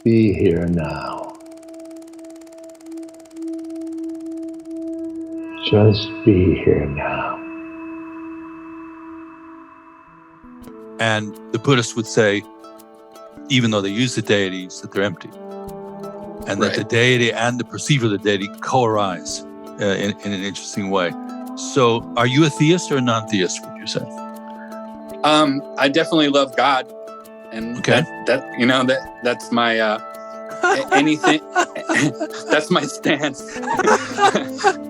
be here now. Just be here now. And the Buddhists would say, even though they use the deities, that they're empty. And that the deity and the perceiver of the deity co-arise in an interesting way. So are you a theist or a non-theist, would you say? I definitely love God. And that's my anything. That's my stance.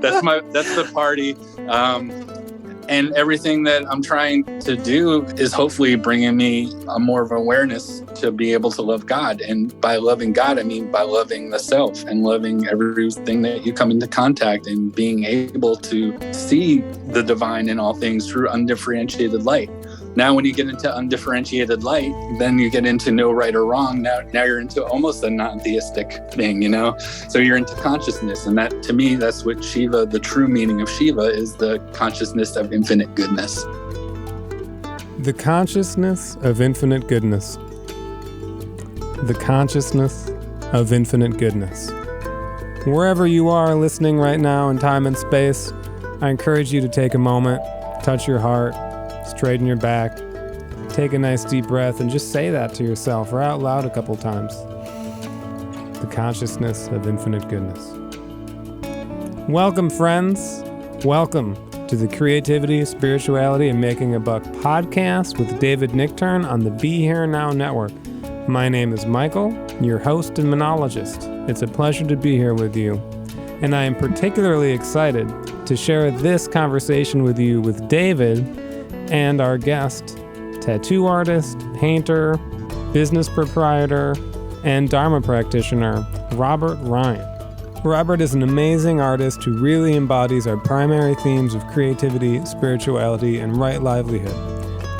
That's the party. And everything that I'm trying to do is hopefully bringing me a more of awareness to be able to love God. And by loving God, I mean by loving the self and loving everything that you come into contact and being able to see the divine in all things through undifferentiated light. Now, when you get into undifferentiated light, then you get into no right or wrong. Now you're into almost a non-theistic thing, So you're into consciousness. And that, to me, that's what Shiva, the true meaning of Shiva, is the consciousness of infinite goodness. The consciousness of infinite goodness. The consciousness of infinite goodness. Wherever you are listening right now in time and space, I encourage you to take a moment, touch your heart, straighten your back, take a nice deep breath, and just say that to yourself or out loud a couple times. The consciousness of infinite goodness. Welcome, friends. Welcome to the Creativity, Spirituality, and Making a Buck podcast with David Nichtern on the Be Here Now Network. My name is Michael, your host and monologist. It's a pleasure to be here with you. And I am particularly excited to share this conversation with you with David and our guest, tattoo artist, painter, business proprietor, and Dharma practitioner, Robert Ryan. Robert is an amazing artist who really embodies our primary themes of creativity, spirituality, and right livelihood.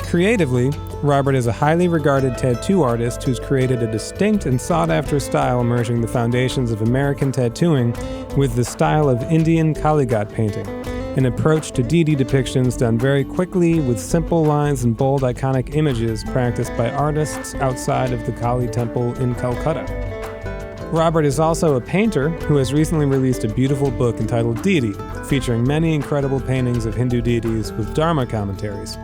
Creatively, Robert is a highly regarded tattoo artist who's created a distinct and sought-after style merging the foundations of American tattooing with the style of Indian Kalighat painting, an approach to deity depictions done very quickly with simple lines and bold iconic images practiced by artists outside of the Kali temple in Calcutta. Robert is also a painter who has recently released a beautiful book entitled Deity, featuring many incredible paintings of Hindu deities with Dharma commentaries.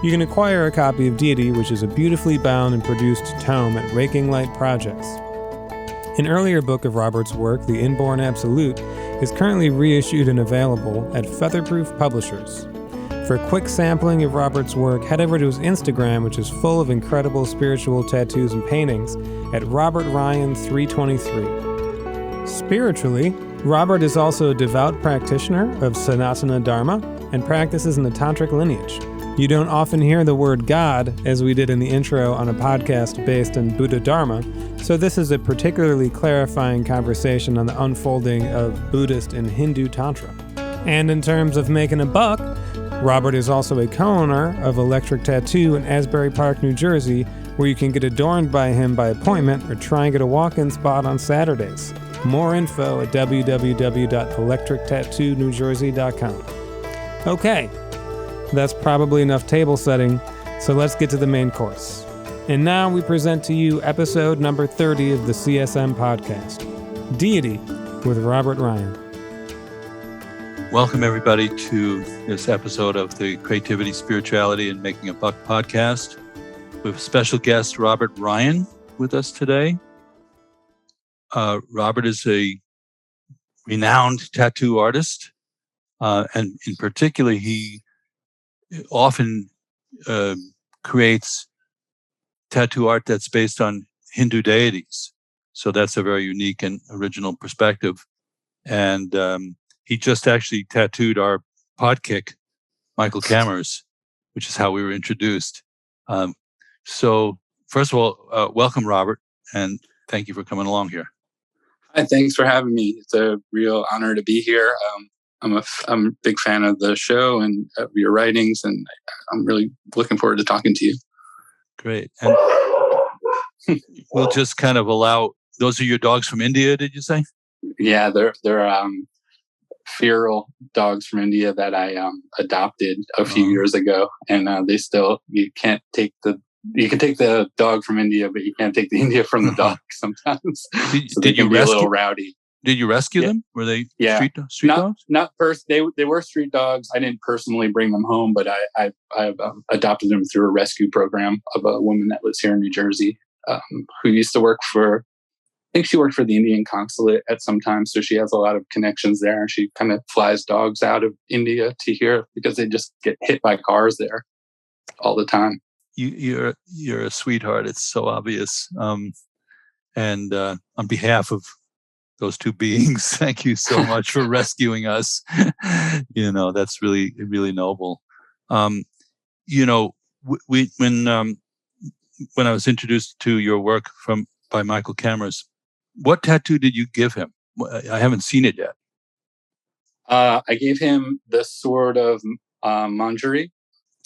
You can acquire a copy of Deity, which is a beautifully bound and produced tome at Raking Light Projects. An earlier book of Robert's work, The Inborn Absolute, is currently reissued and available at Featherproof Publishers. For a quick sampling of Robert's work, head over to his Instagram, which is full of incredible spiritual tattoos and paintings, at RobertRyan323. Spiritually, Robert is also a devout practitioner of Sanatana Dharma and practices in the Tantric lineage. You don't often hear the word God, as we did in the intro on a podcast based in Buddha Dharma, so this is a particularly clarifying conversation on the unfolding of Buddhist and Hindu Tantra. And in terms of making a buck, Robert is also a co-owner of Electric Tattoo in Asbury Park, New Jersey, where you can get adorned by him by appointment or try and get a walk-in spot on Saturdays. More info at www.electrictattoonewjersey.com. Okay. That's probably enough table setting, so let's get to the main course. And now we present to you episode number 30 of the CSM podcast, Deity with Robert Ryan. Welcome, everybody, to this episode of the Creativity, Spirituality, and Making a Buck podcast. We have special guest Robert Ryan with us today. Robert is a renowned tattoo artist, and in particular, he often creates tattoo art that's based on Hindu deities. So that's a very unique and original perspective. And he just actually tattooed our podkick, Michael Cameras, which is how we were introduced. So first of all, welcome, Robert, and thank you for coming along here. Hi, thanks for having me. It's a real honor to be here. I'm a big fan of the show and of your writings, and I'm really looking forward to talking to you. Great. And we'll just kind of allow, those are your dogs from India, did you say? Yeah, they're feral dogs from India that I adopted a few years ago, and they still, you can't take the you can take the dog from India, but you can't take the India from the dog sometimes. So Did they you can be a rescue? little rowdy. Did you rescue Yeah. them? Were they Yeah. street dogs? They were street dogs. I didn't personally bring them home, but I adopted them through a rescue program of a woman that lives here in New Jersey, who used to work for, I think she worked for the Indian consulate at some time. So she has a lot of connections there. And she kind of flies dogs out of India to here because they just get hit by cars there all the time. You're a sweetheart. It's so obvious. And on behalf of those two beings, thank you so much for rescuing us. That's really, really noble. When I was introduced to your work by Michael Cameras, what tattoo did you give him? I haven't seen it yet. I gave him the sword of Manjari.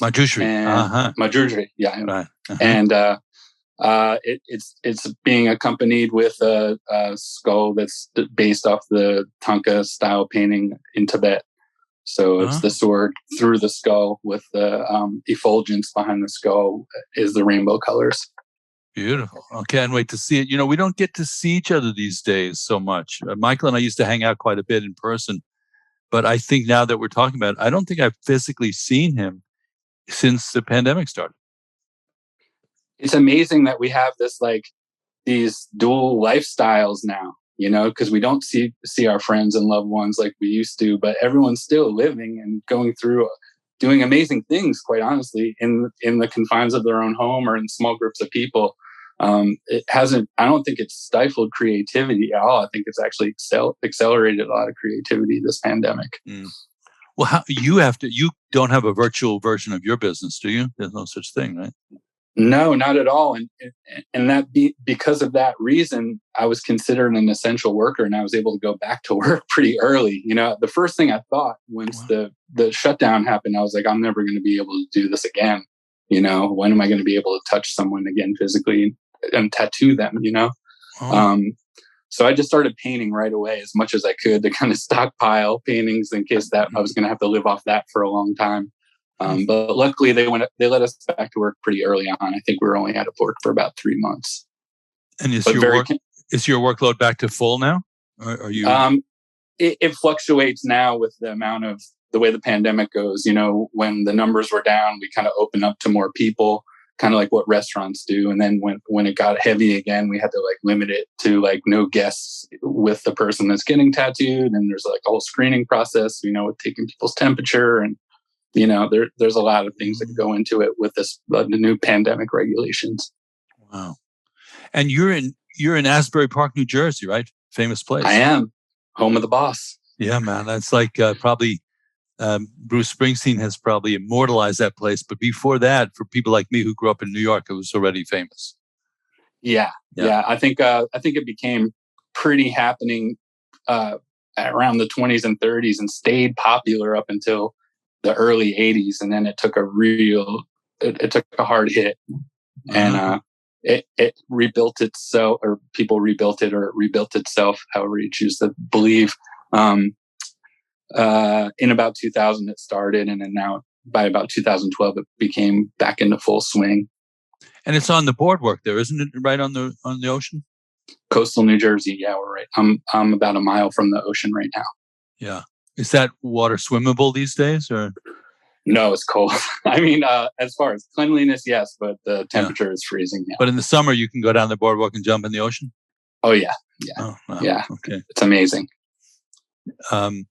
Manjari, yeah. Right. Uh-huh. And it's being accompanied with a skull that's based off the Tantra style painting in Tibet. So it's the sword through the skull with the effulgence behind the skull is the rainbow colors. Beautiful. I can't wait to see it. We don't get to see each other these days so much. Michael and I used to hang out quite a bit in person, but I think now that we're talking about it, I don't think I've physically seen him since the pandemic started. It's amazing that we have these dual lifestyles now, because we don't see our friends and loved ones like we used to, but everyone's still living and going through doing amazing things, quite honestly, in the confines of their own home or in small groups of people. I don't think it's stifled creativity at all. I think it's actually accelerated a lot of creativity this pandemic. Mm. Well, you don't have a virtual version of your business, do you? There's no such thing, right? No, not at all. And because of that reason, I was considered an essential worker and I was able to go back to work pretty early. The first thing I thought once the shutdown happened, I was like, I'm never going to be able to do this again. When am I going to be able to touch someone again physically and tattoo them, So I just started painting right away as much as I could to kind of stockpile paintings in case that I was going to have to live off that for a long time. But luckily they let us back to work pretty early on. I think we were only out of work for about 3 months. And is your workload back to full now? Or are you? It fluctuates now with the amount of the way the pandemic goes. When the numbers were down, we kind of opened up to more people, kind of like what restaurants do. And then when it got heavy again, we had to limit it to no guests with the person that's getting tattooed. And there's a whole screening process, with taking people's temperature and there's a lot of things that go into it with the new pandemic regulations. Wow. And you're in Asbury Park, New Jersey, right? Famous place. I am. Home of the boss. Yeah, man. That's probably Bruce Springsteen has probably immortalized that place. But before that, for people like me who grew up in New York, it was already famous. Yeah. I think it became pretty happening around the 20s and 30s and stayed popular up until the early 80s, and then it took it took a hard hit, and it rebuilt itself, or people rebuilt it, or it rebuilt itself, however you choose to believe. In about 2000 it started, and then now by about 2012 it became back into full swing. And it's on the boardwalk there, isn't it? Right on the ocean? Coastal New Jersey, yeah, we're right. I'm about a mile from the ocean right now. Yeah. Is that water swimmable these days, or? No, it's cold. I mean, as far as cleanliness, yes, but the temperature is freezing. Yeah. But in the summer, you can go down the boardwalk and jump in the ocean? Oh, yeah. Oh, wow. Yeah. Okay. It's amazing. I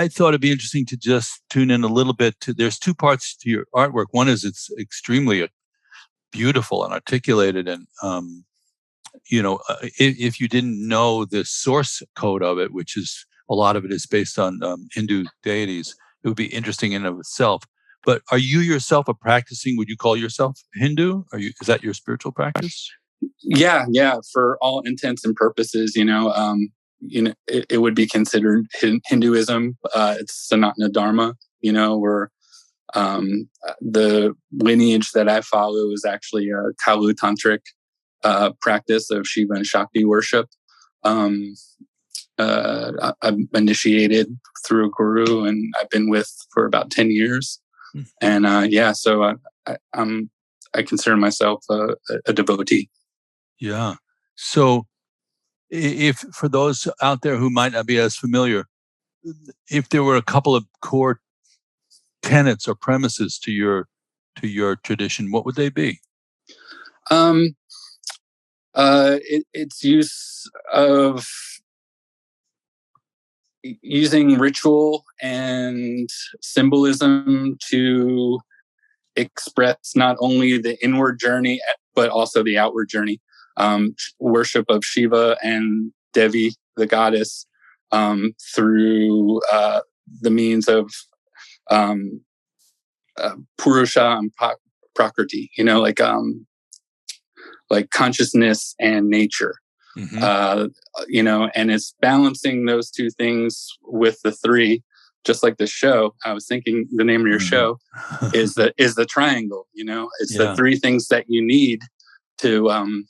thought it'd be interesting to just tune in a little bit there's two parts to your artwork. One is it's extremely beautiful and articulated, and if you didn't know the source code of it, which is a lot of it is based on Hindu deities, it would be interesting in and of itself. But are you yourself would you call yourself Hindu? Is that your spiritual practice? Yeah. For all intents and purposes, it would be considered Hinduism. It's Sanatana Dharma, where the lineage that I follow is actually a Kalu Tantric practice of Shiva and Shakti worship. I'm initiated through a guru, and I've been with for about 10 years. And so I consider myself a devotee. Yeah. So if for those out there who might not be as familiar, if there were a couple of core tenets or premises to your tradition, what would they be? It's use of using ritual and symbolism to express not only the inward journey, but also the outward journey. Worship of Shiva and Devi, the goddess, through the means of Purusha and Prakriti, like consciousness and nature. And it's balancing those two things with the three, just like the show. I was thinking the name of your show is the triangle. It's the three things that you need to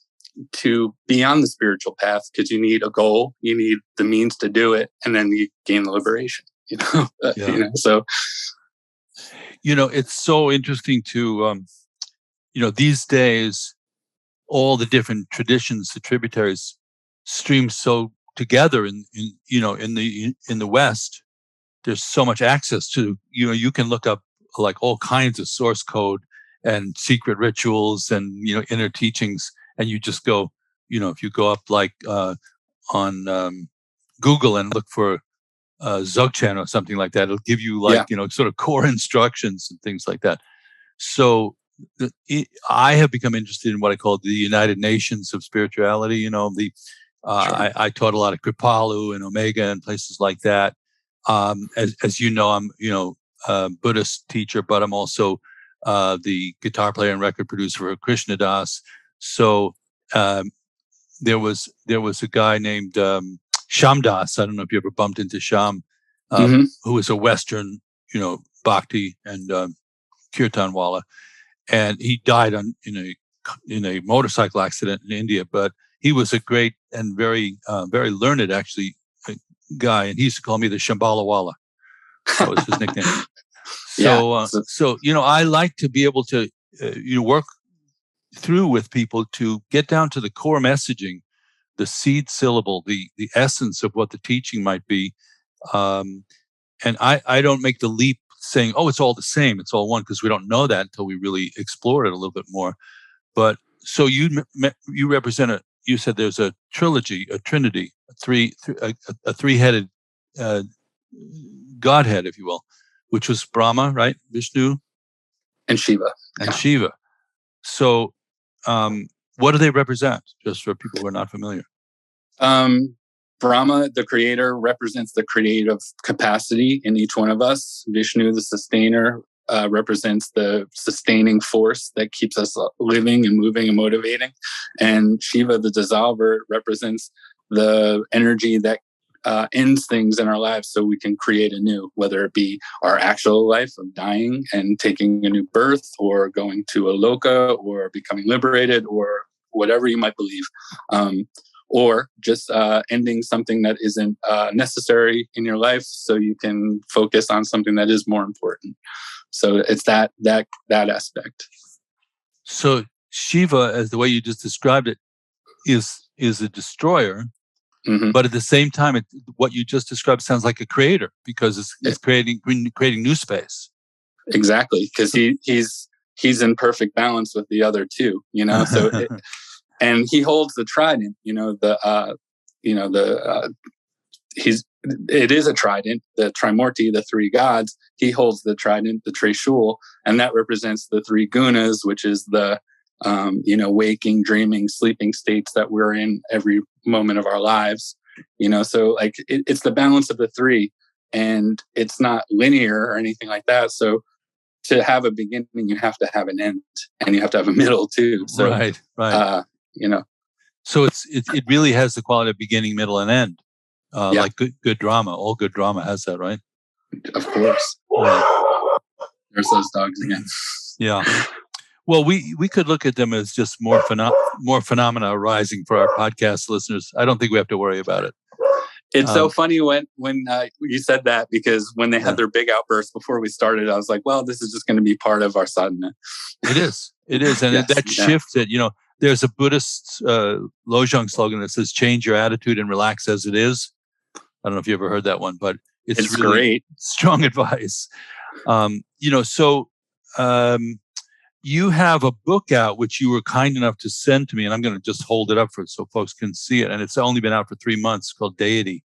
be on the spiritual path, because you need a goal, you need the means to do it, and then you gain the liberation. So it's so interesting to these days, all the different traditions, the tributaries, stream so together in the West. There's so much access to, you can look up like all kinds of source code and secret rituals and, inner teachings. And you just go, if you go up like on Google and look for Dzogchen or something like that, it'll give you sort of core instructions and things like that. So I have become interested in what I call the United Nations of spirituality. I taught a lot of Kripalu and Omega and places like that. As you know, I'm a Buddhist teacher, but I'm also the guitar player and record producer for Krishna Das. So there was a guy named Sham Das. I don't know if you ever bumped into Sham, who was a Western, Bhakti and Kirtan Wala, and he died in a motorcycle accident in India. But he was a great and very learned, actually, guy, and he used to call me the Shambhala Wala. That was his nickname. So I like to be able to work through with people to get down to the core messaging, the seed syllable, the essence of what the teaching might be. And I don't make the leap saying, oh, it's all the same, it's all one, because we don't know that until we really explore it a little bit more. But so you represent you said there's a trilogy, a trinity, a three-headed Godhead, if you will, which was Brahma, right? Vishnu? And Shiva. Shiva. So what do they represent, just for people who are not familiar? Brahma, the creator, represents the creative capacity in each one of us. Vishnu, the sustainer, represents the sustaining force that keeps us living and moving and motivating. And Shiva, the dissolver, represents the energy that ends things in our lives so we can create anew, whether it be our actual life of dying and taking a new birth, or going to a loka, or becoming liberated, or whatever you might believe. Or just ending something that isn't necessary in your life so you can focus on something that is more important. So it's that aspect. So Shiva, as the way you just described it, is a destroyer, but at the same time, what you just described sounds like a creator, because it's creating new space. Exactly, because he's in perfect balance with the other two. So. And he holds the trident, it is a trident, the Trimurti, the three gods. He holds the trident, the Trishul, and that represents the three gunas, which is the, waking, dreaming, sleeping states that we're in every moment of our lives. So like it's the balance of the three, and it's not linear or anything like that. So to have a beginning, you have to have an end, and you have to have a middle too. So, right. So it really has the quality of beginning, middle, and end. Like good drama. All good drama has that, right? Of course. There's those dogs again. Yeah. Well, we could look at them as just more phenomena arising for our podcast listeners. I don't think we have to worry about it. It's so funny when you said that, because when they had their big outburst before we started, I was like, well, this is just going to be part of our sadhana. It is. And Yes, that shift that, there's a Buddhist Lojong slogan that says, change your attitude and relax as it is. I don't know if you ever heard that one, but it's really great. Strong advice. You have a book out, which you were kind enough to send to me, and I'm going to just hold it up so folks can see it. And it's only been out for 3 months, called Deity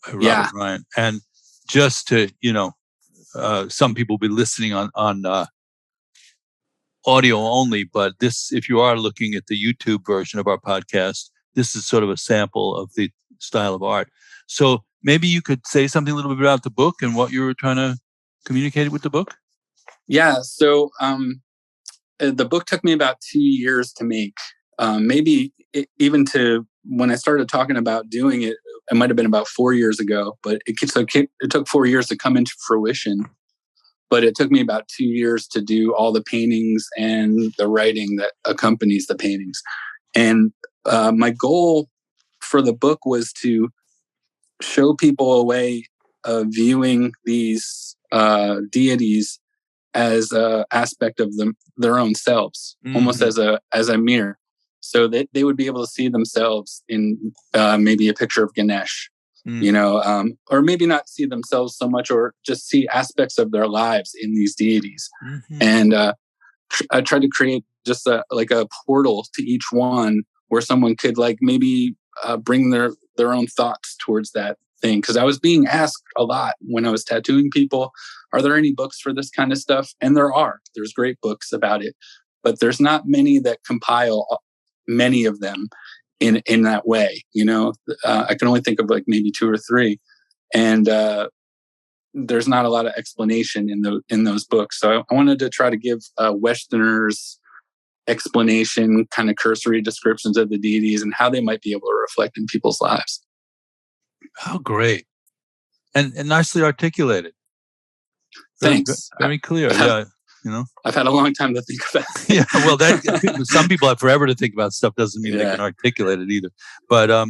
by Robert Ryan. And just to, some people will be listening on audio only, but this, if you are looking at the YouTube version of our podcast, this is sort of a sample of the style of art. So maybe you could say something a little bit about the book and what you were trying to communicate with the book. Yeah. So the book took me about 2 years to make. Even to when I started talking about doing it, it might have been about 4 years ago, but it took 4 years to come into fruition. But it took me about 2 years to do all the paintings and the writing that accompanies the paintings. And my goal for the book was to show people a way of viewing these deities as an aspect of their own selves, almost as a mirror, so that they would be able to see themselves in maybe a picture of Ganesh, or maybe not see themselves so much, or just see aspects of their lives in these deities. And I tried to create just a portal to each one, where someone could maybe bring their own thoughts towards that thing. Because I was being asked a lot when I was tattooing people, are there any books for this kind of stuff? And there's great books about it, but there's not many that compile many of them in that way. I can only think of maybe 2 or 3, and there's not a lot of explanation in those books. So I wanted to try to give Westerners explanation, kind of cursory descriptions of the deities and how they might be able to reflect in people's lives. Oh, great. And nicely articulated. Thanks. Very clear. I've had a long time to think about it. Yeah. Well, some people have forever to think about stuff. Doesn't mean they can articulate it either. But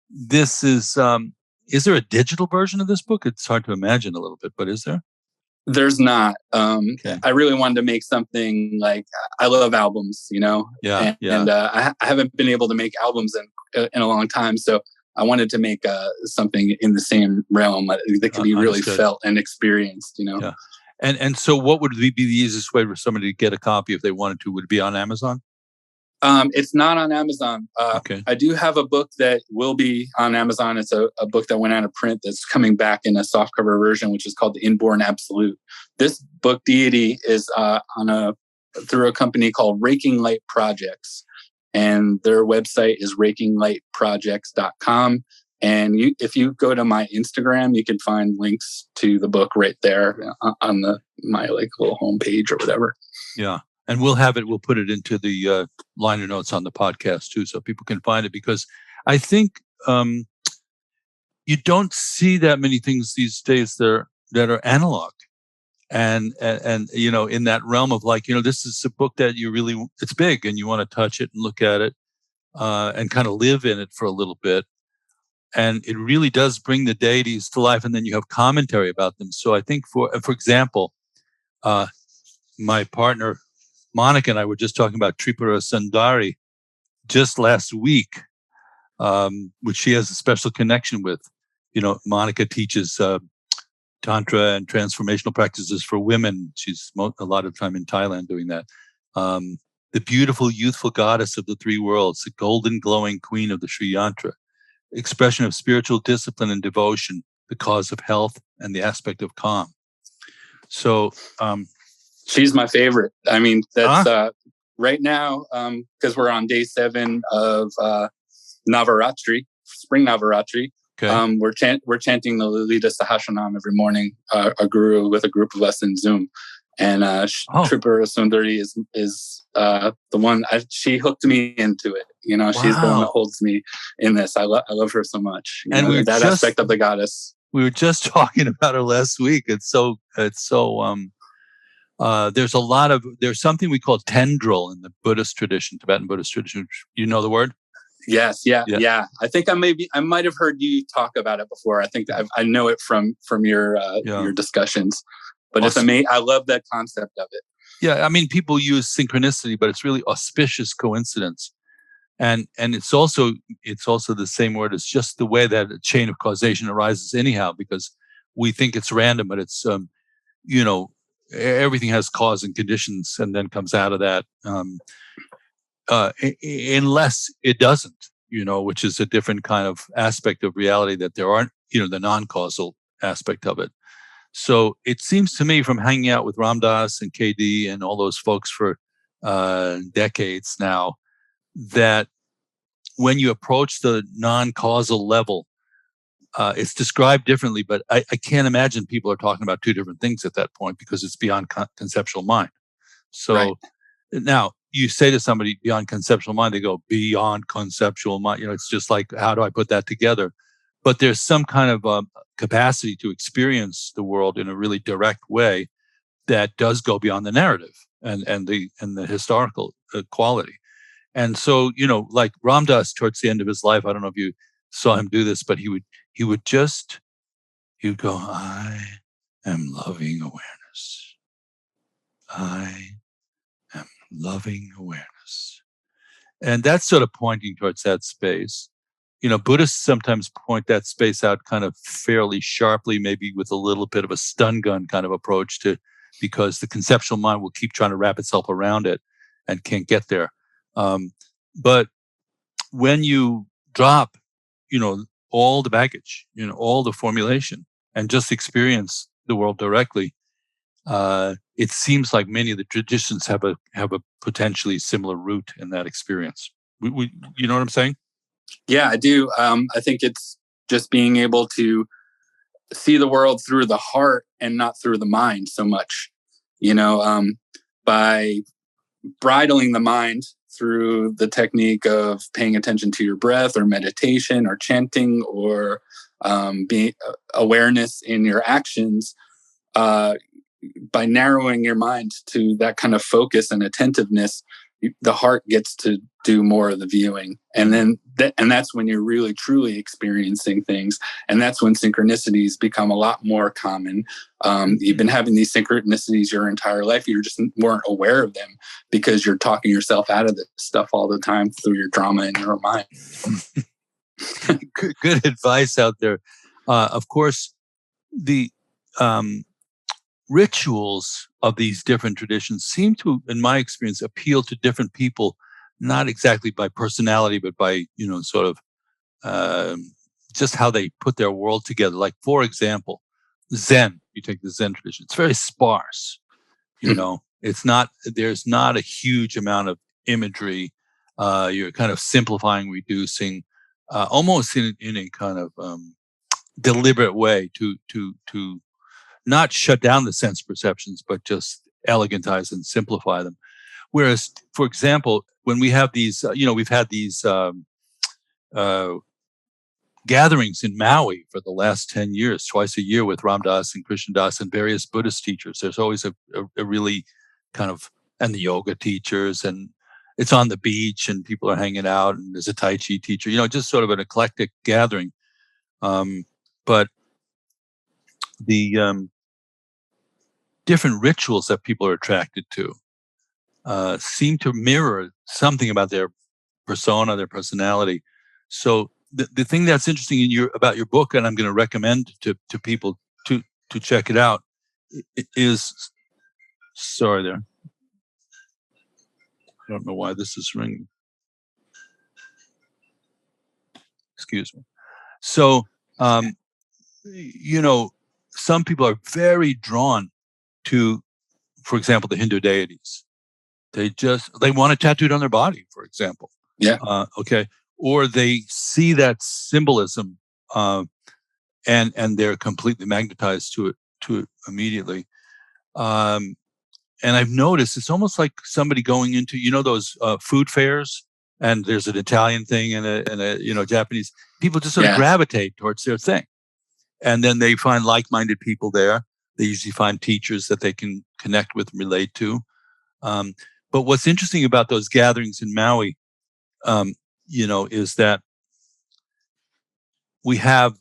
this is there a digital version of this book? It's hard to imagine a little bit, but is there? There's not. Okay. I really wanted to make something I love albums, And I haven't been able to make albums in a long time. So I wanted to make something in the same realm that could be really felt and experienced, Yeah. And so what would be the easiest way for somebody to get a copy if they wanted to? Would it be on Amazon? It's not on Amazon. Okay. I do have a book that will be on Amazon. It's a book that went out of print that's coming back in a softcover version, which is called The Inborn Absolute. This book, Deity, is through a company called Raking Light Projects. And their website is rakinglightprojects.com. And if you go to my Instagram, you can find links to the book right there on my little homepage or whatever. Yeah. And we'll put it into the liner notes on the podcast too, so people can find it, because I think you don't see that many things these days that are analog. And in that realm of this is a book that it's big and you want to touch it and look at it and kind of live in it for a little bit. And it really does bring the deities to life. And then you have commentary about them. So I think for example, my partner, Monica, and I were just talking about Tripura Sundari just last week, which she has a special connection with. Monica teaches Tantra and transformational practices for women. She's a lot of time in Thailand doing that. The beautiful, youthful goddess of the 3 worlds, the golden, glowing queen of the Sri Yantra, expression of spiritual discipline and devotion, the cause of health, and the aspect of calm. So, she's my favorite. I mean, that's right now, because we're on day 7 of Navaratri, spring Navaratri. Okay. We're chanting the Lalita Sahasranam every morning, a guru with a group of us in Zoom. And Tripura Sundari is the one, she hooked me into it. She's the one that holds me in this. I love her so much. And that aspect of the goddess. We were just talking about her last week. It's so there's something we call tendril in the Buddhist tradition, Tibetan Buddhist tradition. You know the word? Yes, yeah. I think I might have heard you talk about it before. I think I know it from your discussions. But it's amazing. I love that concept of it. Yeah, I mean, people use synchronicity, but it's really auspicious coincidence. And it's also the same word. It's just the way that a chain of causation arises anyhow, because we think it's random, but it's everything has cause and conditions, and then comes out of that. Unless it doesn't, which is a different kind of aspect of reality, that there aren't, the non-causal aspect of it. So it seems to me, from hanging out with Ram Dass and KD and all those folks for decades now, that when you approach the non-causal level, it's described differently, but I can't imagine people are talking about two different things at that point, because it's beyond conceptual mind. So now you say to somebody beyond conceptual mind, they go, beyond conceptual mind. It's just like, how do I put that together? But there's some kind of capacity to experience the world in a really direct way that does go beyond the narrative and the historical quality. And so, like Ram Dass towards the end of his life, I don't know if you saw him do this, but he would go, I am loving awareness. I am loving awareness. And that's sort of pointing towards that space. Buddhists sometimes point that space out kind of fairly sharply, maybe with a little bit of a stun gun kind of approach because the conceptual mind will keep trying to wrap itself around it and can't get there. But when you drop, all the baggage, all the formulation, and just experience the world directly, it seems like many of the traditions have a potentially similar root in that experience. You know what I'm saying? Yeah, I do. I think it's just being able to see the world through the heart and not through the mind so much, by bridling the mind through the technique of paying attention to your breath, or meditation, or chanting, or being awareness in your actions. By narrowing your mind to that kind of focus and attentiveness, the heart gets to do more of the viewing. And then that's when you're really, truly experiencing things. And that's when synchronicities become a lot more common. You've been having these synchronicities your entire life. You just weren't aware of them because you're talking yourself out of this stuff all the time through your drama in your mind. Good advice out there. Of course, the rituals of these different traditions seem to, in my experience, appeal to different people, not exactly by personality, but by, sort of just how they put their world together. Like, for example, Zen, you take the Zen tradition, it's very sparse. There's not a huge amount of imagery. You're kind of simplifying, reducing, almost in a kind of deliberate way to not shut down the sense perceptions, but just elegantize and simplify them. Whereas, for example, when we have these, we've had these gatherings in Maui for the last 10 years, twice a year, with Ram Dass and Krishna Das and various Buddhist teachers. There's always a really kind of, and the yoga teachers, and it's on the beach and people are hanging out, and there's a Tai Chi teacher, just sort of an eclectic gathering. But the different rituals that people are attracted to seem to mirror something about their persona, their personality. So the thing that's interesting about your book, and I'm going to recommend to people to check it out, is, sorry there, I don't know why this is ringing. Excuse me. So, some people are very drawn to, for example, the Hindu deities. They want it tattooed on their body, for example. Yeah. Okay. Or they see that symbolism, and they're completely magnetized to it immediately. And I've noticed it's almost like somebody going into, those food fairs, and there's an Italian thing and a Japanese. People just sort of gravitate towards their thing. And then they find like-minded people there. They usually find teachers that they can connect with and relate to. But what's interesting about those gatherings in Maui, is that we have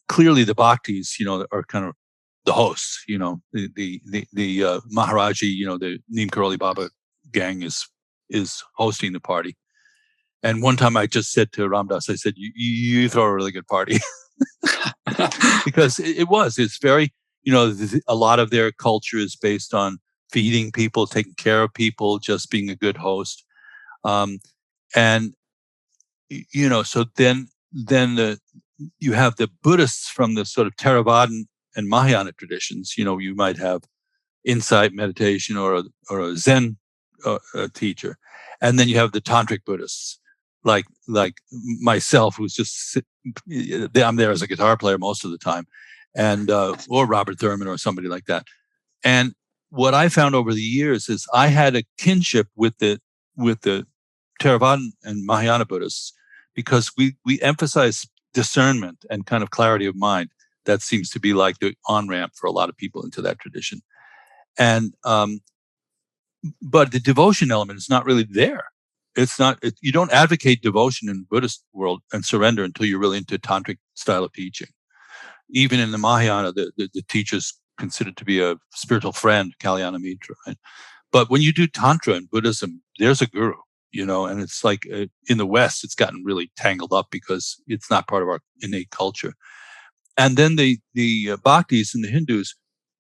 clearly the bhaktis, are kind of the hosts, the Maharaji, the Neem Karoli Baba gang is hosting the party. And one time I just said to Ramdas, I said, you throw a really good party. Because it's very, a lot of their culture is based on feeding people, taking care of people, just being a good host. And, so then you have the Buddhists from the sort of Theravadan and Mahayana traditions. You might have insight meditation or a Zen teacher. And then you have the Tantric Buddhists, like myself, who's just I'm there as a guitar player most of the time, and or Robert Thurman or somebody like that. And what I found over the years is I had a kinship with the Theravadan and Mahayana Buddhists because we emphasize discernment and kind of clarity of mind. That seems to be like the on-ramp for a lot of people into that tradition. And but the devotion element is not really there. It's not. You don't advocate devotion in the Buddhist world and surrender until you're really into tantric style of teaching. Even in the Mahayana, the teacher's considered to be a spiritual friend, Kalyana Mitra. Right? But when you do Tantra in Buddhism, there's a guru, and it's like in the West, it's gotten really tangled up because it's not part of our innate culture. And then the Bhaktis and the Hindus,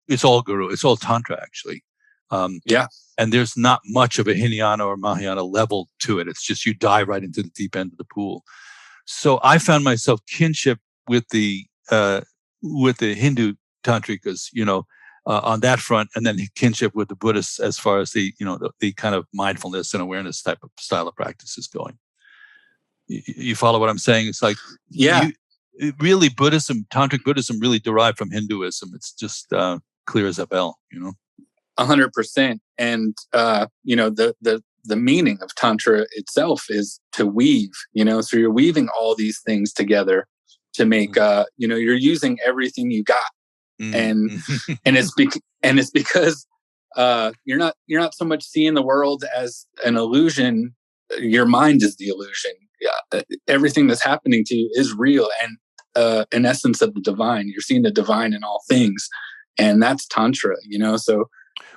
it's all guru, it's all Tantra actually. And there's not much of a Hinayana or Mahayana level to it. It's just you dive right into the deep end of the pool. So I found myself kinship with the Hindu tantrikas, on that front, and then kinship with the Buddhists as far as the kind of mindfulness and awareness type of style of practice is going. You follow what I'm saying? It's like, really Buddhism, tantric Buddhism really derived from Hinduism. It's just clear as a bell, 100%. And, the meaning of Tantra itself is to weave, so you're weaving all these things together to make, you're using everything you got. And it's because you're not so much seeing the world as an illusion. Your mind is the illusion. Everything that's happening to you is real and an essence of the divine. You're seeing the divine in all things, and that's Tantra. So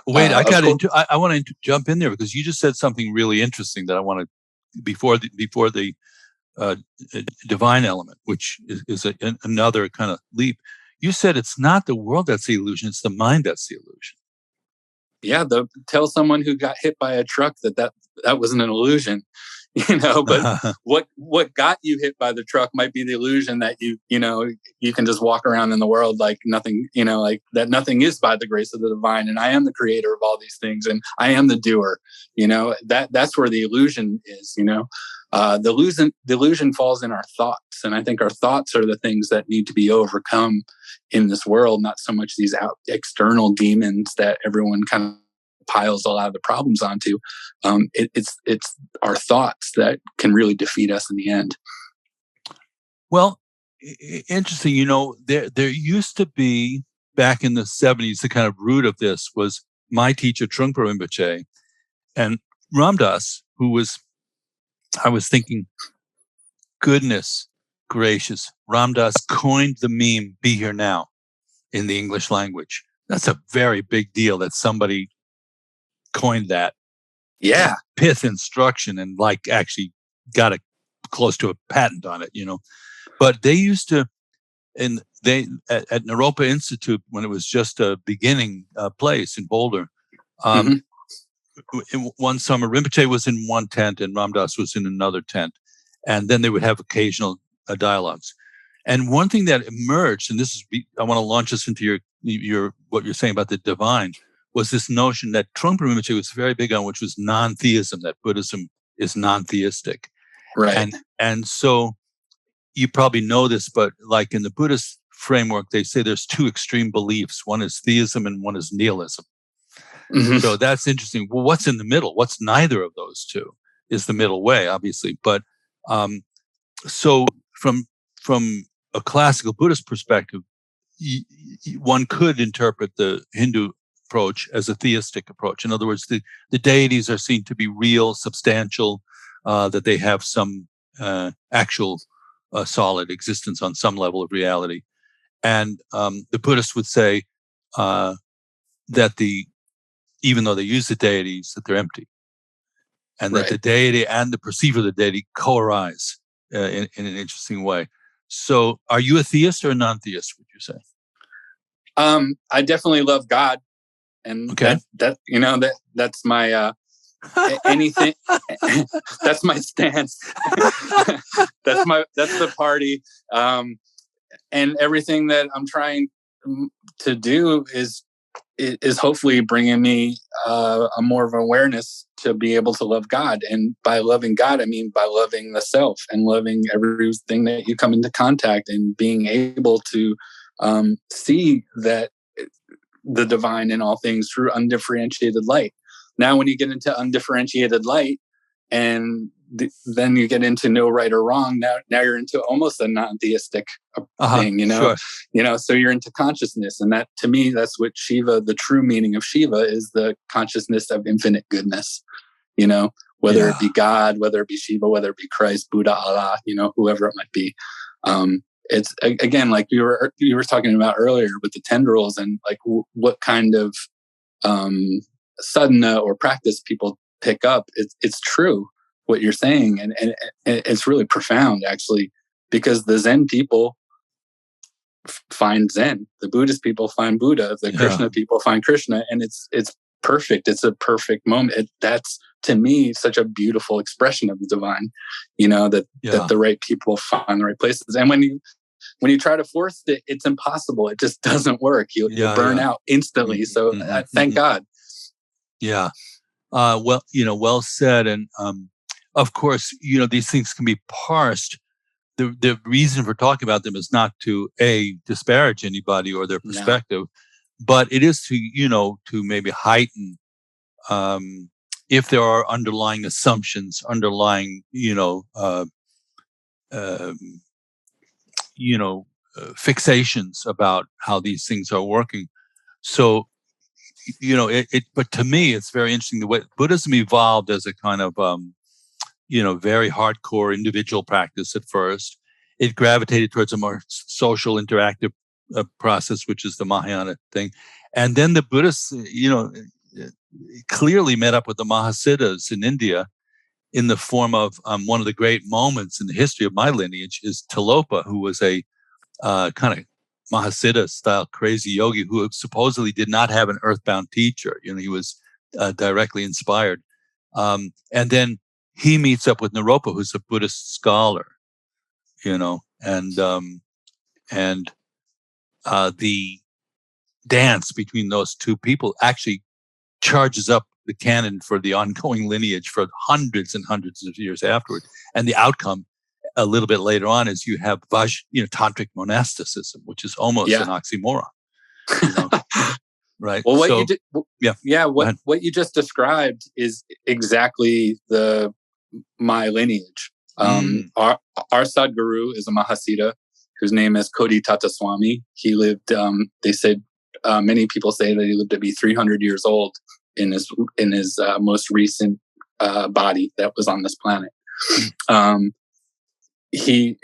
wait, I want to jump in there because you just said something really interesting that I want to before the divine element, which is another kind of leap. You said it's not the world that's the illusion; it's the mind that's the illusion. Yeah, tell someone who got hit by a truck that wasn't an illusion, But what got you hit by the truck might be the illusion that you can just walk around in the world like nothing, like that nothing is by the grace of the divine, and I am the creator of all these things, and I am the doer. That's where the illusion is. The illusion falls in our thoughts, and I think our thoughts are the things that need to be overcome in this world, not so much these external demons that everyone kind of piles a lot of the problems onto. It's our thoughts that can really defeat us in the end. Well, interesting. There used to be back in the 70s, the kind of root of this was my teacher Trungpa Rinpoche and Ramdas, I was thinking, goodness gracious, Ramdas coined the meme, "Be here now," in the English language. That's a very big deal that somebody coined that. Yeah. Pith instruction and actually got close to a patent on it, But they used to, at Naropa Institute, when it was just a beginning place in Boulder, one summer, Rinpoche was in one tent and Ramdas was in another tent. And then they would have occasional dialogues. And one thing that emerged, and I want to launch us into your what you're saying about the divine, was this notion that Trungpa Rinpoche was very big on, which was non-theism, that Buddhism is non-theistic. Right. And so you probably know this, but like in the Buddhist framework, they say there's two extreme beliefs. One is theism and one is nihilism. Mm-hmm. So that's interesting. Well, what's in the middle? What's neither of those two is the middle way, obviously. But so from a classical Buddhist perspective, one could interpret the Hindu approach as a theistic approach. In other words, the deities are seen to be real, substantial, that they have some actual solid existence on some level of reality. And the Buddhists would say that even though they use the deities, that they're empty, and that the deity and the perceiver of the deity co-arise in an interesting way. So, are you a theist or a non-theist? Would you say? I definitely love God, and that's my anything. That's my stance. that's the party, and everything that I'm trying to do is hopefully bringing me a more of awareness to be able to love God. And by loving God, I mean by loving the self and loving everything that you come into contact, and being able to see that the divine in all things through undifferentiated light. Now, when you get into undifferentiated light, and then you get into no right or wrong, now you're into almost a non-theistic thing, Sure. So you're into consciousness. And that, to me, that's what Shiva, the true meaning of Shiva, is the consciousness of infinite goodness, whether it be God, whether it be Shiva, whether it be Christ, Buddha, Allah, whoever it might be. It's, again, like you were talking about earlier with the tendrils, and like what kind of sadhana or practice people pick up. It's true what you're saying, and it's really profound, actually, because the Zen people find Zen, the Buddhist people find Buddha, the Krishna people find Krishna, and it's perfect. It's a perfect moment. That's, to me, such a beautiful expression of the divine, that the right people find the right places. And when you try to force it, it's impossible. It just doesn't work. You'll burn out instantly. So thank God. Yeah. Well said. And of course, these things can be parsed. The reason for talking about them is not to disparage anybody or their perspective, but it is to maybe heighten if there are underlying assumptions, underlying fixations about how these things are working. So, but to me, it's very interesting the way Buddhism evolved as a kind of, very hardcore individual practice at first. It gravitated towards a more social, interactive process, which is the Mahayana thing. And then the Buddhists, clearly met up with the Mahasiddhas in India in the form of one of the great moments in the history of my lineage is Tilopa, who was a kind of Mahasiddha style crazy yogi who supposedly did not have an earthbound teacher. He was directly inspired. And then he meets up with Naropa, who's a Buddhist scholar, and the dance between those two people actually charges up the canon for the ongoing lineage for hundreds and hundreds of years afterward. And the outcome a little bit later on is you have tantric monasticism, which is almost an oxymoron. Right. Well, what you just described is exactly my lineage. Our Sadguru is a Mahasiddha whose name is Kodi Tataswami. He lived, they said, many people say that he lived to be 300 years old in his most recent body that was on this planet. He's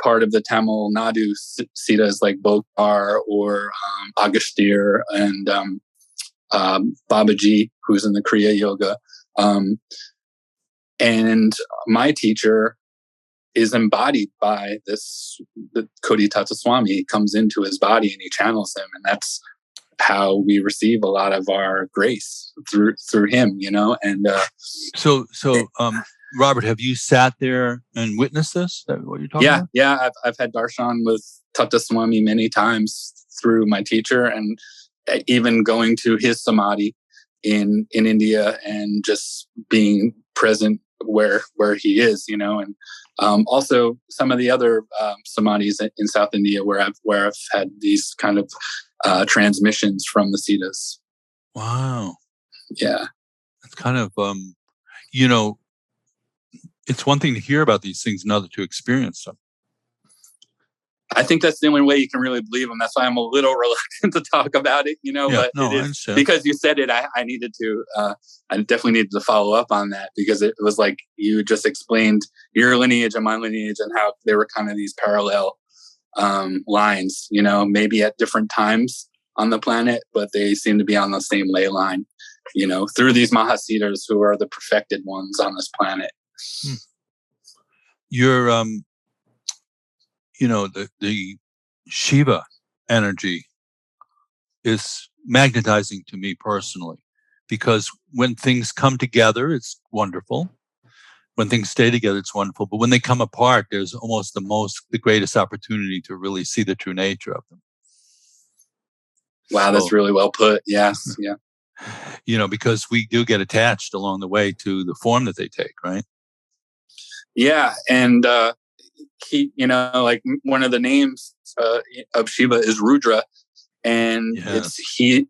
part of the Tamil Nadu Siddhas like Bokar or Agastya and Babaji, who's in the Kriya Yoga. And my teacher is embodied by the Kodi Tataswami. He comes into his body and he channels him, and that's how we receive a lot of our grace through him, And so Robert, have you sat there and witnessed this? Is that what you're talking about? Yeah. I've had darshan with Tataswami many times through my teacher, and even going to his samadhi in India and just being present where he is, and also some of the other samadhis in South India where I've had these kind of transmissions from the Siddhas. Wow. Yeah. It's kind of it's one thing to hear about these things, another to experience them. I think that's the only way you can really believe him. That's why I'm a little reluctant to talk about it, but it is because you said it. I needed to, I definitely needed to follow up on that, because it was like you just explained your lineage and my lineage and how they were kind of these parallel lines, maybe at different times on the planet, but they seem to be on the same ley line, through these Mahasiddhas who are the perfected ones on this planet. You're, the Shiva energy is magnetizing to me personally, because when things come together, it's wonderful. When things stay together, it's wonderful. But when they come apart, there's almost the greatest opportunity to really see the true nature of them. Wow, that's really well put. Yes, yeah. Because we do get attached along the way to the form that they take, right? Yeah, and he, like one of the names of Shiva is Rudra, and it's he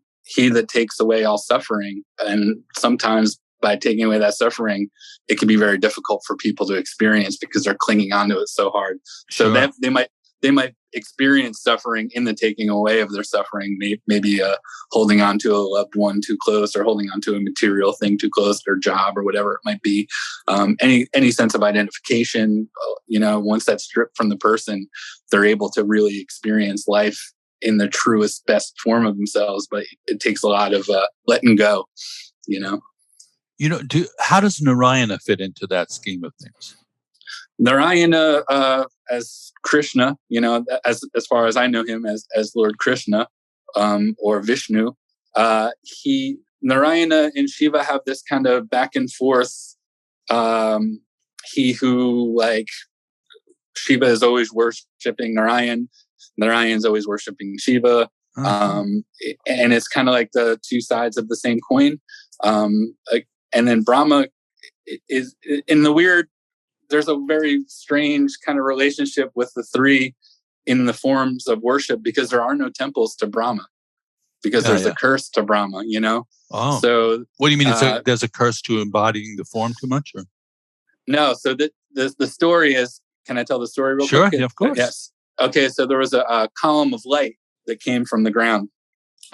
that takes away all suffering. And sometimes by taking away that suffering, it can be very difficult for people to experience because they're clinging onto it so hard. So that they might experience suffering in the taking away of their suffering, maybe holding on to a loved one too close, or holding on to a material thing too close, their job or whatever it might be. Any sense of identification, once that's stripped from the person, they're able to really experience life in the truest, best form of themselves. But it takes a lot of letting go, how does Narayana fit into that scheme of things? Narayana, as Krishna, as far as I know him as Lord Krishna, or Vishnu, Narayana and Shiva have this kind of back and forth. He who, like, Shiva is always worshiping Narayan, Narayan's always worshiping Shiva, and it's kind of like the two sides of the same coin. And then Brahma is in the weird. There's a very strange kind of relationship with the three in the forms of worship, because there are no temples to Brahma, because there's a curse to Brahma, Oh. So what do you mean? There's a curse to embodying the form too much? Or? No. So the story is, can I tell the story real quick? Sure, of course. Yes. Okay. So there was a column of light that came from the ground,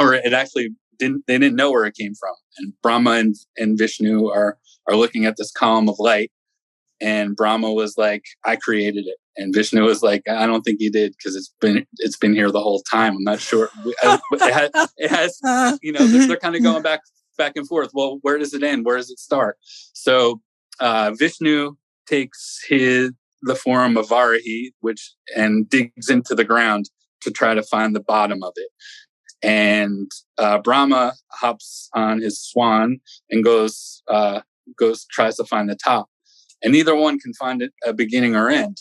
or it actually they didn't know where it came from. And Brahma and Vishnu are looking at this column of light. And Brahma was like, I created it. And Vishnu was like, I don't think you did, because it's been here the whole time. I'm not sure. It has they're kind of going back and forth. Well, where does it end? Where does it start? So Vishnu takes the form of Varahi, and digs into the ground to try to find the bottom of it. And Brahma hops on his swan and tries to find the top. And neither one can find a beginning or end.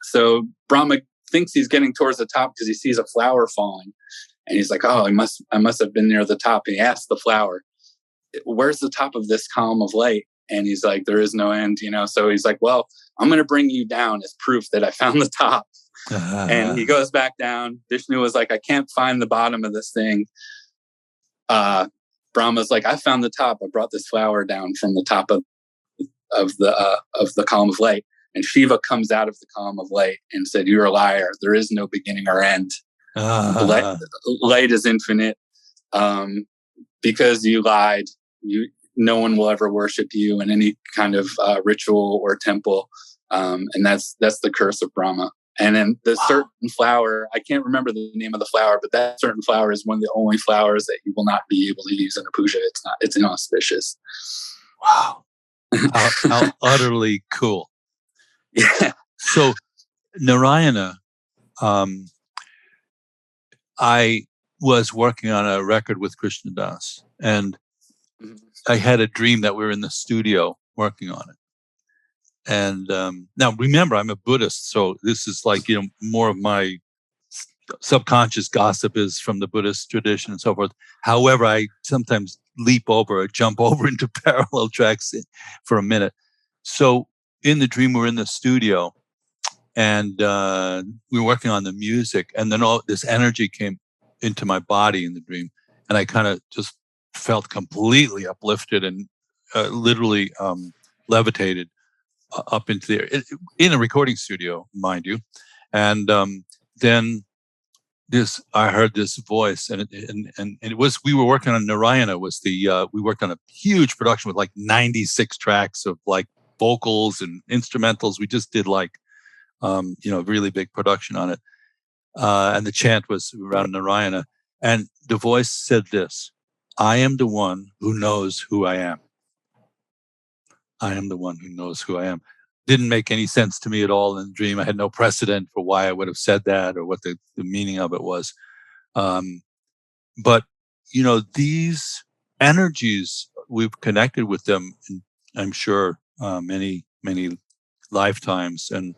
So Brahma thinks he's getting towards the top because he sees a flower falling. And he's like, oh, I must have been near the top. And he asks the flower, where's the top of this column of light? And he's like, there is no end, So he's like, well, I'm going to bring you down as proof that I found the top. And he goes back down. Vishnu was like, I can't find the bottom of this thing. Brahma's like, I found the top. I brought this flower down from the top of the column of light. And Shiva comes out of the column of light and said, you're a liar. There is no beginning or end. Light is infinite. Because you lied, no one will ever worship you in any kind of ritual or temple. And that's the curse of Brahma. And then the certain flower, I can't remember the name of the flower, but that certain flower is one of the only flowers that you will not be able to use in a puja. It's inauspicious. Wow. How utterly cool. Yeah. So Narayana, I was working on a record with Krishna Das, and I had a dream that we were in the studio working on it. And now remember, I'm a Buddhist, so this is like, more of my subconscious gossip is from the Buddhist tradition and so forth. However, I sometimes leap over or jump over into parallel tracks for a minute. So in the dream, we're in the studio and we were working on the music, and then all this energy came into my body in the dream, and I kind of just felt completely uplifted and literally levitated up into the air in a recording studio, mind you. And then I heard this voice, and it was, we were working on Narayana. We worked on a huge production with like 96 tracks of like vocals and instrumentals. We just did like really big production on it, and the chant was around Narayana. And the voice said this: "I am the one who knows who I am. I am the one who knows who I am." Didn't make any sense to me at all in the dream. I had no precedent for why I would have said that or what the meaning of it was. But, these energies, we've connected with them, I'm sure, many, many lifetimes. And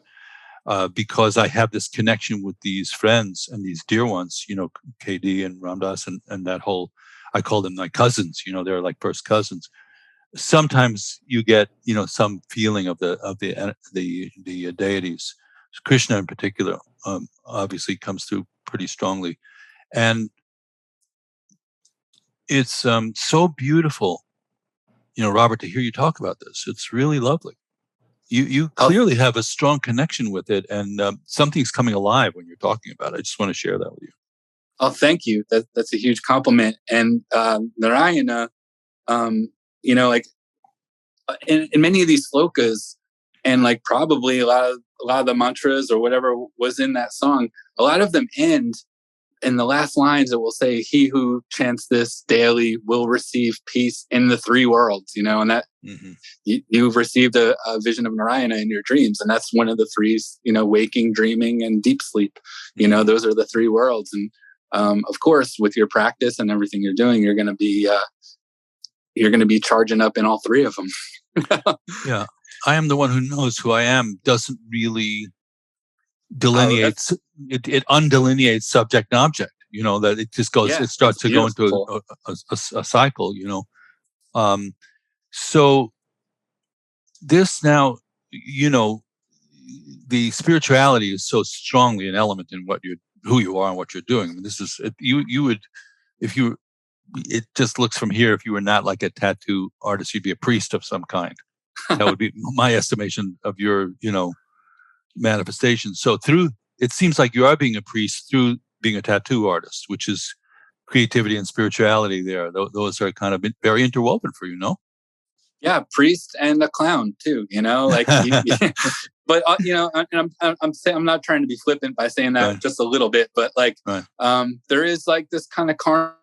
because I have this connection with these friends and these dear ones, KD and Ramdas and that whole, I call them my cousins, they're like first cousins. Sometimes you get, some feeling of the deities. Krishna in particular, obviously comes through pretty strongly, and it's so beautiful, Robert, to hear you talk about this. It's really lovely. You clearly have a strong connection with it, and something's coming alive when you're talking about it. I just want to share that with you. Oh, thank you. That's a huge compliment. And Narayana, like in many of these slokas, and like probably a lot of the mantras or whatever was in that song, a lot of them end in the last lines. It will say, "He who chants this daily will receive peace in the three worlds." And that you've received a vision of Narayana in your dreams, and that's one of the three. Waking, dreaming, and deep sleep. Those are the three worlds. And of course, with your practice and everything you're doing, you're going to be charging up in all three of them. Yeah. I am the one who knows who I am doesn't really delineate, it undelineates subject and object, that it just goes, it starts to go into a cycle, so this now, the spirituality is so strongly an element in who you are and what you're doing. I mean, this is, you would, it just looks from here, if you were not like a tattoo artist, you'd be a priest of some kind. That would be my estimation of your, manifestation. So it seems like you are being a priest through being a tattoo artist, which is creativity and spirituality there. Those are kind of very interwoven for you, no? Yeah, priest and a clown too, like, but and I'm not trying to be flippant by saying that just a little bit, but like, there is like this kind of carnal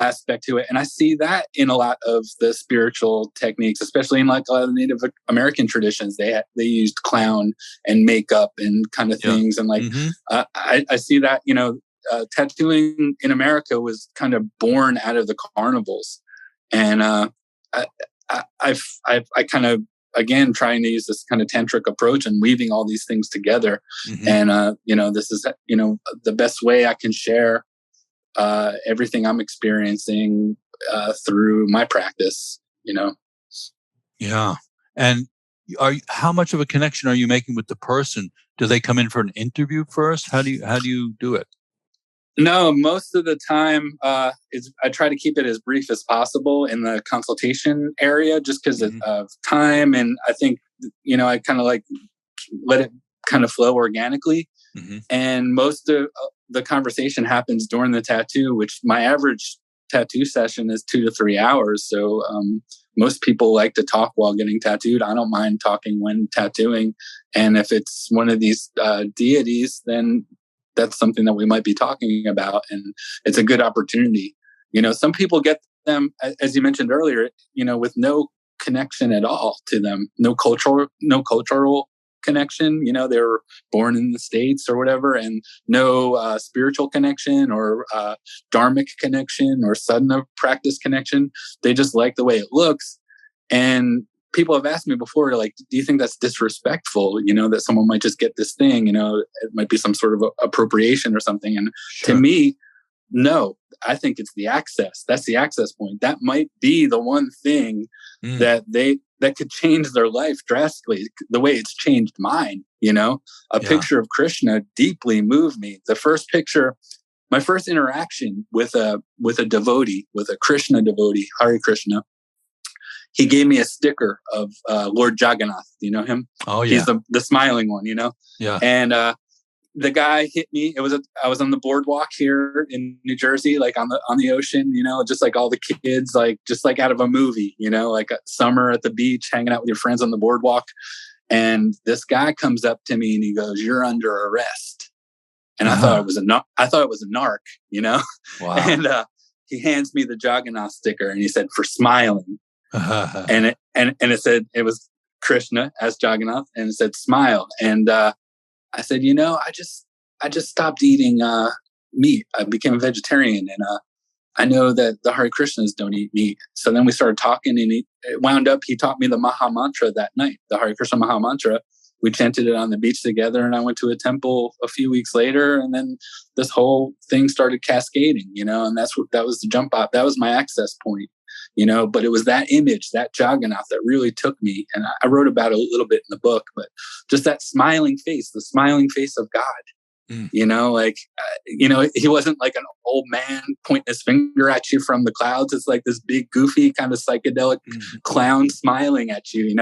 aspect to it, and I see that in a lot of the spiritual techniques, especially in like a lot of the Native American traditions. They used clown and makeup and kind of things, and like I see that tattooing in America was kind of born out of the carnivals, and I kind of, again, trying to use this kind of tantric approach and weaving all these things together, and this is the best way I can share everything I'm experiencing through my practice, Yeah. And how much of a connection are you making with the person? Do they come in for an interview first? How do you do it? No, most of the time, I try to keep it as brief as possible in the consultation area, just because of time. And I think, I kind of like let it kind of flow organically. And most of the conversation happens during the tattoo, which my average tattoo session is 2 to 3 hours. So most people like to talk while getting tattooed. I don't mind talking when tattooing. And if it's one of these deities, then that's something that we might be talking about. And it's a good opportunity. Some people get them, as you mentioned earlier, with no connection at all to them, no cultural connection. They were born in the States or whatever, and no spiritual connection or Dharmic connection or sadhana practice connection. They just like the way it looks. And people have asked me before, like, do you think that's disrespectful? That someone might just get this thing, it might be some sort of appropriation or something. And to me, no, I think it's the access. That's the access point. That might be the one thing that could change their life drastically, the way it's changed mine. A picture of Krishna deeply moved me. The first picture, my first interaction with a devotee, with a Krishna devotee, Hare Krishna, he gave me a sticker of Lord Jagannath. Do you know him? Oh, yeah. He's the smiling one, Yeah. And the guy hit me. I was on the boardwalk here in New Jersey, like on the ocean, just like all the kids, like just like out of a movie, like a summer at the beach, hanging out with your friends on the boardwalk. And this guy comes up to me and he goes, "You're under arrest." And I thought it was a narc, Wow. And he hands me the Jagannath sticker and he said, "For smiling." And it said, it was Krishna as Jagannath, and it said, "Smile." And I said, I just stopped eating meat. I became a vegetarian, and I know that the Hare Krishnas don't eat meat. So then we started talking, and it wound up, he taught me the Maha Mantra that night, the Hare Krishna Maha Mantra. We chanted it on the beach together, and I went to a temple a few weeks later, and then this whole thing started cascading, and that was the jump off. That was my access point, but it was that image, that Jagannath, that really took me. And I wrote about it a little bit in the book, but just that smiling face, the smiling face of God. He wasn't like an old man pointing his finger at you from the clouds. It's like this big, goofy, kind of psychedelic clown smiling at you,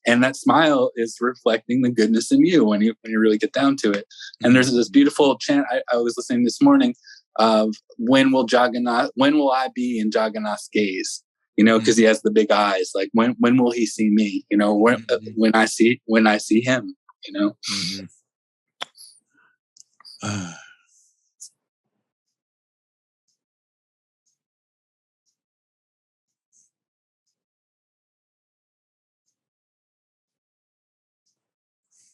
and that smile is reflecting the goodness in you when you really get down to it. And there's this beautiful chant I was listening this morning of when will I be in Jagannath's gaze? Because he has the big eyes. Like when will he see me? When I see him. Mm-hmm.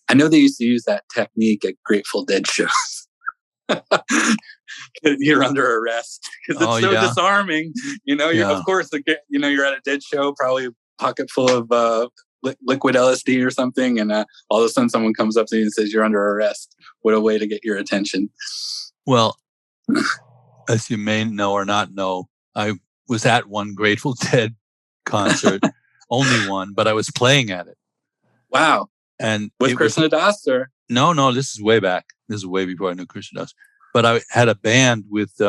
I know they used to use that technique at Grateful Dead shows. You're under arrest because it's disarming. Of course, you're at a Dead show, probably a pocket full of liquid LSD or something, and all of a sudden someone comes up to you and says you're under arrest. What a way to get your attention. Well, as you may know or not know, I was at one Grateful Dead concert, only one, but I was playing at it. Wow. And with Krishna Das, or? No, this is way back. This is way before I knew Krishna Das. But I had a band with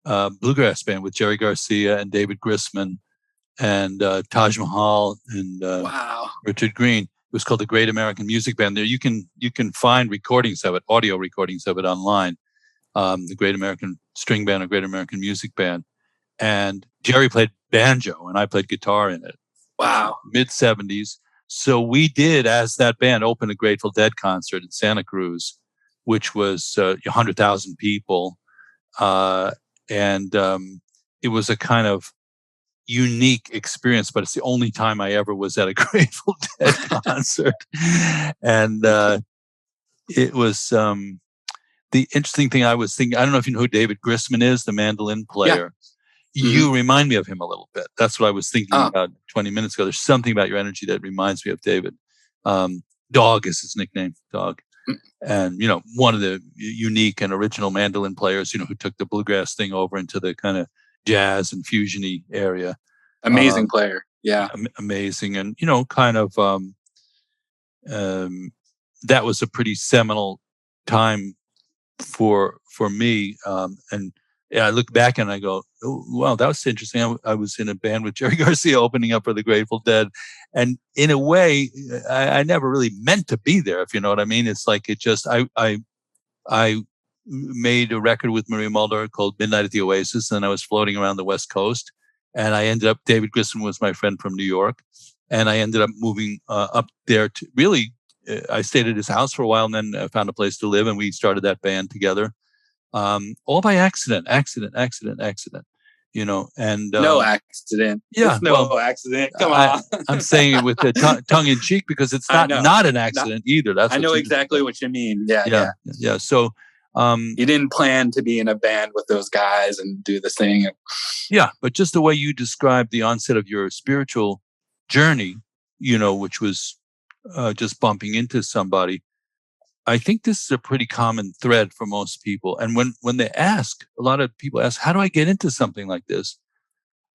bluegrass band with Jerry Garcia and David Grisman and Taj Mahal and wow. Richard Green. It was called the Great American Music Band. There you can find recordings of it, audio recordings of it online. The Great American String Band or Great American Music Band. And Jerry played banjo and I played guitar in it. Wow. Mid-70s. So we did, as that band, open a Grateful Dead concert in Santa Cruz, which was 100,000 people. And it was a kind of unique experience, but it's the only time I ever was at a Grateful Dead concert. And it was the interesting thing I was thinking, I don't know if you know who David Grisman is, the mandolin player. Yeah. You remind me of him a little bit. That's what I was thinking about 20 minutes ago. There's something about your energy that reminds me of David. Dog is his nickname, Dog. And, one of the unique and original mandolin players, who took the bluegrass thing over into the kind of jazz and fusion-y area. Amazing player. Yeah. Amazing. And, kind of, that was a pretty seminal time for me. And I look back and I go, oh, wow, that was interesting. I was in a band with Jerry Garcia opening up for the Grateful Dead. And in a way, I never really meant to be there, if you know what I mean. It's like I made a record with Maria Mulder called Midnight at the Oasis, and I was floating around the West Coast. And I ended up, David Grisman was my friend from New York. And I ended up moving up there to really, I stayed at his house for a while and then I found a place to live and we started that band together. All by accident, and no accident. Yeah. No accident. Come on. I'm saying it with the tongue in cheek because it's not an accident either. That's I know exactly what you mean. Yeah. So, you didn't plan to be in a band with those guys and do this thing. Yeah. But just the way you described the onset of your spiritual journey, which was just bumping into somebody. I think this is a pretty common thread for most people. And when they ask, a lot of people ask, how do I get into something like this?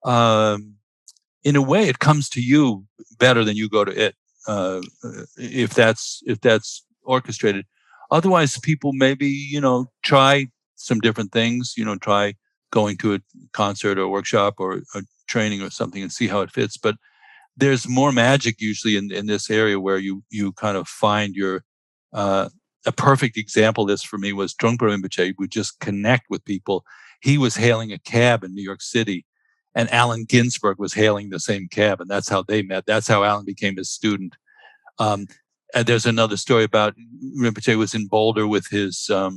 In a way, it comes to you better than you go to it, if that's orchestrated. Otherwise, people maybe, try some different things, try going to a concert or a workshop or a training or something and see how it fits. But there's more magic usually in this area where you kind of find your a perfect example of this for me was Trungpa Rinpoche would just connect with people. He was hailing a cab in New York City, and Allen Ginsberg was hailing the same cab, and that's how they met. That's how Allen became his student. And there's another story about Rinpoche was in Boulder with his, small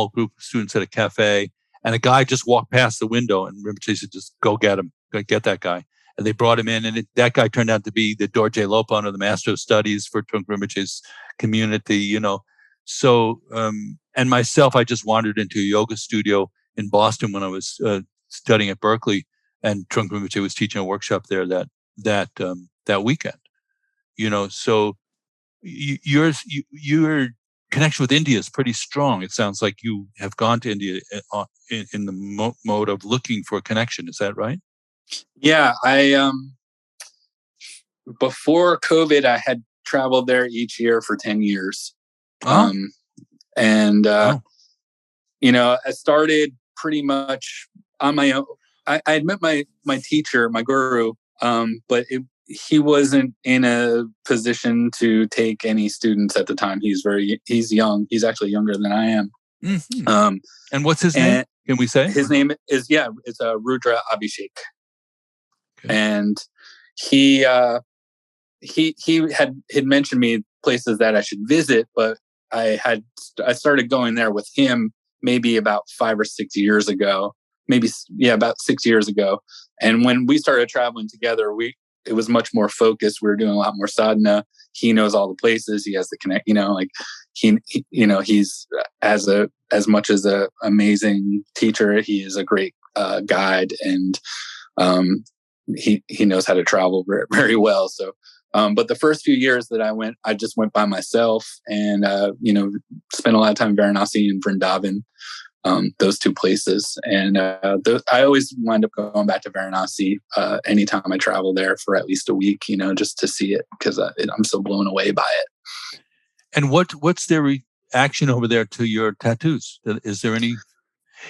group of students at a cafe, and a guy just walked past the window, and Rinpoche said, "Just go get him, go get that guy." And they brought him in, and that guy turned out to be the Dorje Lopon, or the Master of Studies for Trungpa Rinpoche's community, So, and myself, I just wandered into a yoga studio in Boston when I was studying at Berkeley, and Trungpa Rinpoche was teaching a workshop there that weekend. So your connection with India is pretty strong. It sounds like you have gone to India in the mode of looking for a connection. Is that right? Yeah, I before COVID, I had traveled there each year for 10 years. Oh. I started pretty much on my own. I had met my teacher, my guru, but he wasn't in a position to take any students at the time. He's young. He's actually younger than I am. Mm-hmm. And what's his name? Can we say his name is it's Rudra Abhishek. Okay. And he had mentioned me places that I should visit, but I started going there with him maybe about 5 or 6 years ago. About 6 years ago. And when we started traveling together, it was much more focused. We were doing a lot more sadhana. He knows all the places. He has the connect. He's as much as an amazing teacher. He is a great guide, and he knows how to travel very, very well. So, but the first few years that I just went by myself, and spent a lot of time in Varanasi and Vrindavan. Those two places. And I always wind up going back to Varanasi anytime I travel there for at least a week, just to see it, because I'm so blown away by it. And what's their reaction over there to your tattoos? Is there any,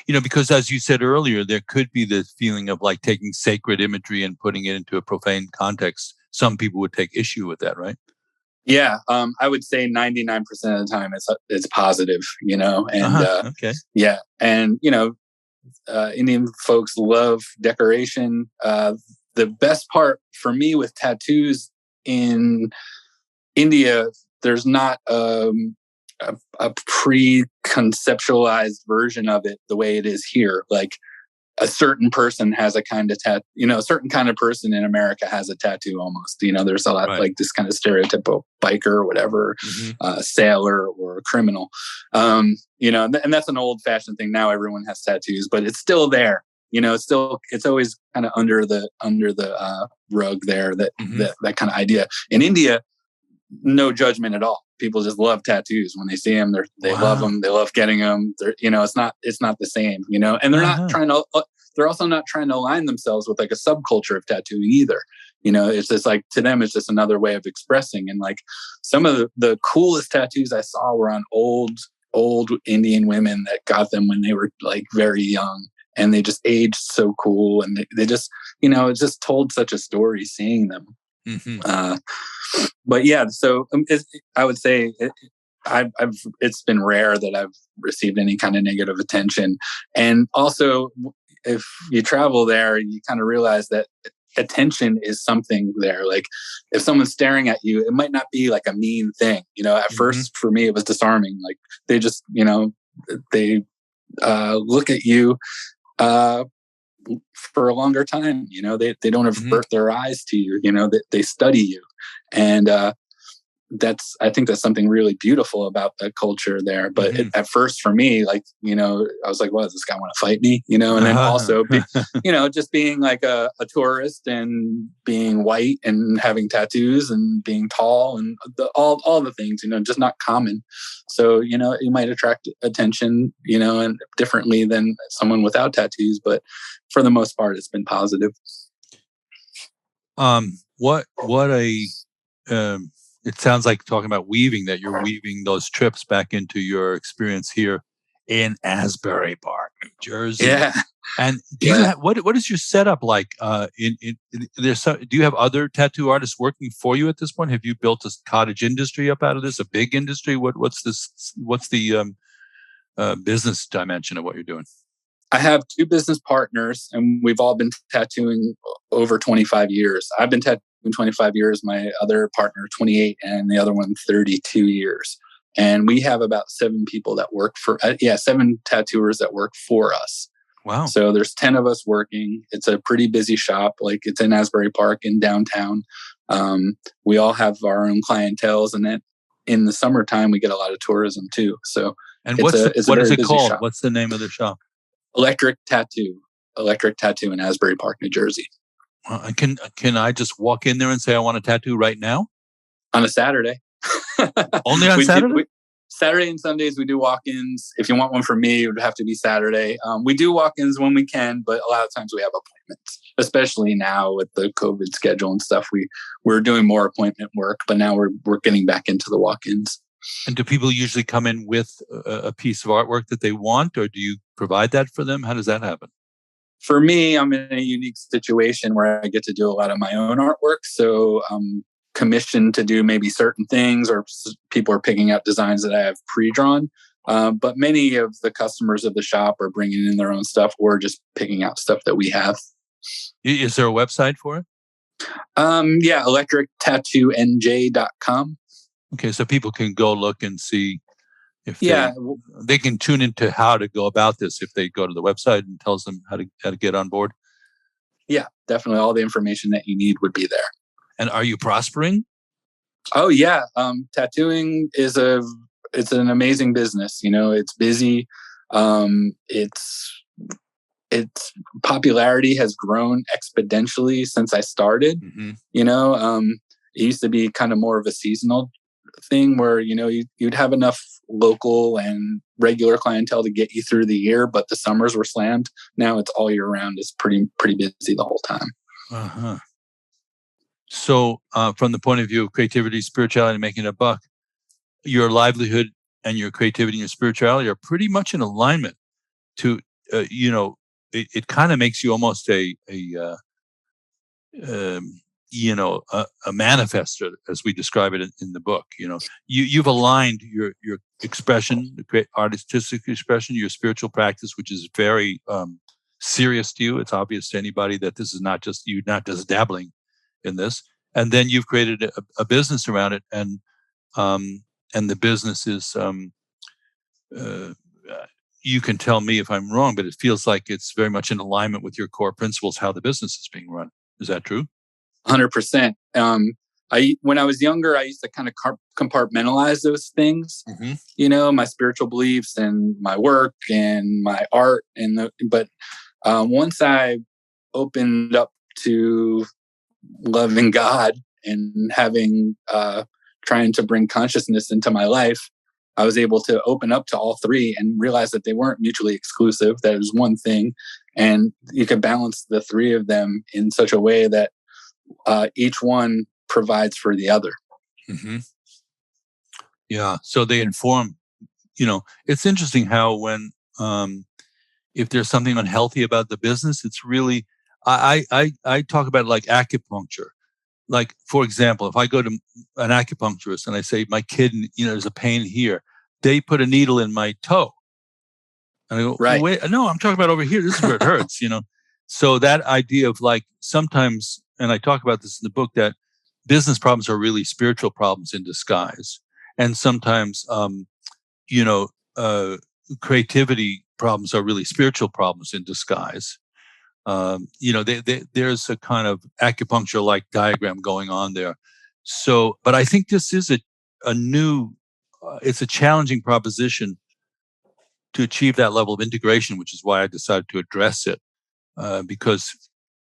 because as you said earlier, there could be the feeling of like taking sacred imagery and putting it into a profane context. Some people would take issue with that, right? Yeah, I would say 99% of the time it's positive, and okay. Yeah, and Indian folks love decoration. The best part for me with tattoos in India, there's not a pre-conceptualized version of it the way it is here. Like, a certain person has a kind of tattoo, a certain kind of person in America has a tattoo almost. There's a lot like this kind of stereotypical biker or whatever, sailor or criminal. And that's an old fashioned thing. Now everyone has tattoos, but it's still there. It's always kind of under the rug there, that kind of idea. In India, no judgment at all. People just love tattoos. When they see them, they love them. They love getting them. It's not the same, and they're not trying to, they're also not trying to align themselves with like a subculture of tattooing either. It's just like, to them, it's just another way of expressing. And like, some of the coolest tattoos I saw were on old Indian women that got them when they were like very young, and they just aged so cool. And they just, it just told such a story seeing them. Mm-hmm. But yeah, so I would say it's been rare that I've received any kind of negative attention. And also, if you travel there, you kind of realize that attention is something there. Like, if someone's staring at you, it might not be like a mean thing. At first for me, it was disarming. Like, they just, they look at you for a longer time. They don't avert their eyes to you. They study you. And I think that's something really beautiful about the culture there. But at first for me, like, I was like, well, does this guy want to fight me? And then also, just being like a tourist and being white and having tattoos and being tall and all the things, just not common. So, you might attract attention, and differently than someone without tattoos. But for the most part, it's been positive. It sounds like, talking about weaving, that you're weaving those trips back into your experience here in Asbury Park, New Jersey. Yeah. And do you have, what is your setup like? Do you have other tattoo artists working for you at this point? Have you built a cottage industry up out of this? A big industry? What's the business dimension of what you're doing? I have 2 business partners, and we've all been tattooing over 25 years. I've been tattooing 25 years. My other partner, 28, and the other one, 32 years. And we have about 7 people that work for, 7 tattooers that work for us. Wow. So there's 10 of us working. It's a pretty busy shop. Like, it's in Asbury Park in downtown. We all have our own clienteles, and then in the summertime, we get a lot of tourism too. So, and what is it called? Shop. What's the name of the shop? Electric Tattoo in Asbury Park, New Jersey. Can I just walk in there and say I want a tattoo right now? On a Saturday. Only on Saturday? Saturday and Sundays we do walk-ins. If you want one for me, it would have to be Saturday. We do walk-ins when we can, but a lot of times we have appointments, especially now with the COVID schedule and stuff. We're doing more appointment work, but now we're getting back into the walk-ins. And do people usually come in with a piece of artwork that they want, or do you provide that for them? How does that happen? For me, I'm in a unique situation where I get to do a lot of my own artwork. So I'm commissioned to do maybe certain things, or people are picking out designs that I have pre-drawn. But many of the customers of the shop are bringing in their own stuff, or just picking out stuff that we have. Is there a website for it? electrictattoonj.com. Okay, so people can go look and see if they can tune into how to go about this if they go to the website and tells them how to get on board. Yeah, definitely. All the information that you need would be there. And are you prospering? Oh yeah, tattooing is it's an amazing business. You know, it's busy. Its popularity has grown exponentially since I started. Mm-hmm. You know, it used to be kind of more of a seasonal thing where, you know, you'd have enough local and regular clientele to get you through the year, but the summers were slammed. Now it's all year round. It's pretty busy the whole time. Uh-huh. So from the point of view of creativity, spirituality, and making a buck, your livelihood and your creativity and your spirituality are pretty much in alignment to, it kind of makes you almost a manifestor, as we describe it in the book. You know, you've aligned your expression, the great artistic expression, your spiritual practice, which is very serious to you. It's obvious to anybody that this is not just you, not just dabbling in this. And then you've created a business around it, and the business is. You can tell me if I'm wrong, but it feels like it's very much in alignment with your core principles, how the business is being run. Is that true? 100%. When I was younger, I used to kind of compartmentalize those things, mm-hmm. You know, my spiritual beliefs and my work and my art. But once I opened up to loving God and trying to bring consciousness into my life, I was able to open up to all three and realize that they weren't mutually exclusive. That it was one thing, and you could balance the three of them in such a way that each one provides for the other. Mm-hmm. Yeah. So they inform, it's interesting how when, if there's something unhealthy about the business, it's really, I talk about it like acupuncture. Like, for example, if I go to an acupuncturist and I say, my kid, there's a pain here, they put a needle in my toe. And I go, right. Wait, no, I'm talking about over here. This is where it hurts, So that idea of like sometimes, and I talk about this in the book, that business problems are really spiritual problems in disguise. And sometimes, creativity problems are really spiritual problems in disguise. There's a kind of acupuncture-like diagram going on there. So, but I think this is a new, it's a challenging proposition to achieve that level of integration, which is why I decided to address it, because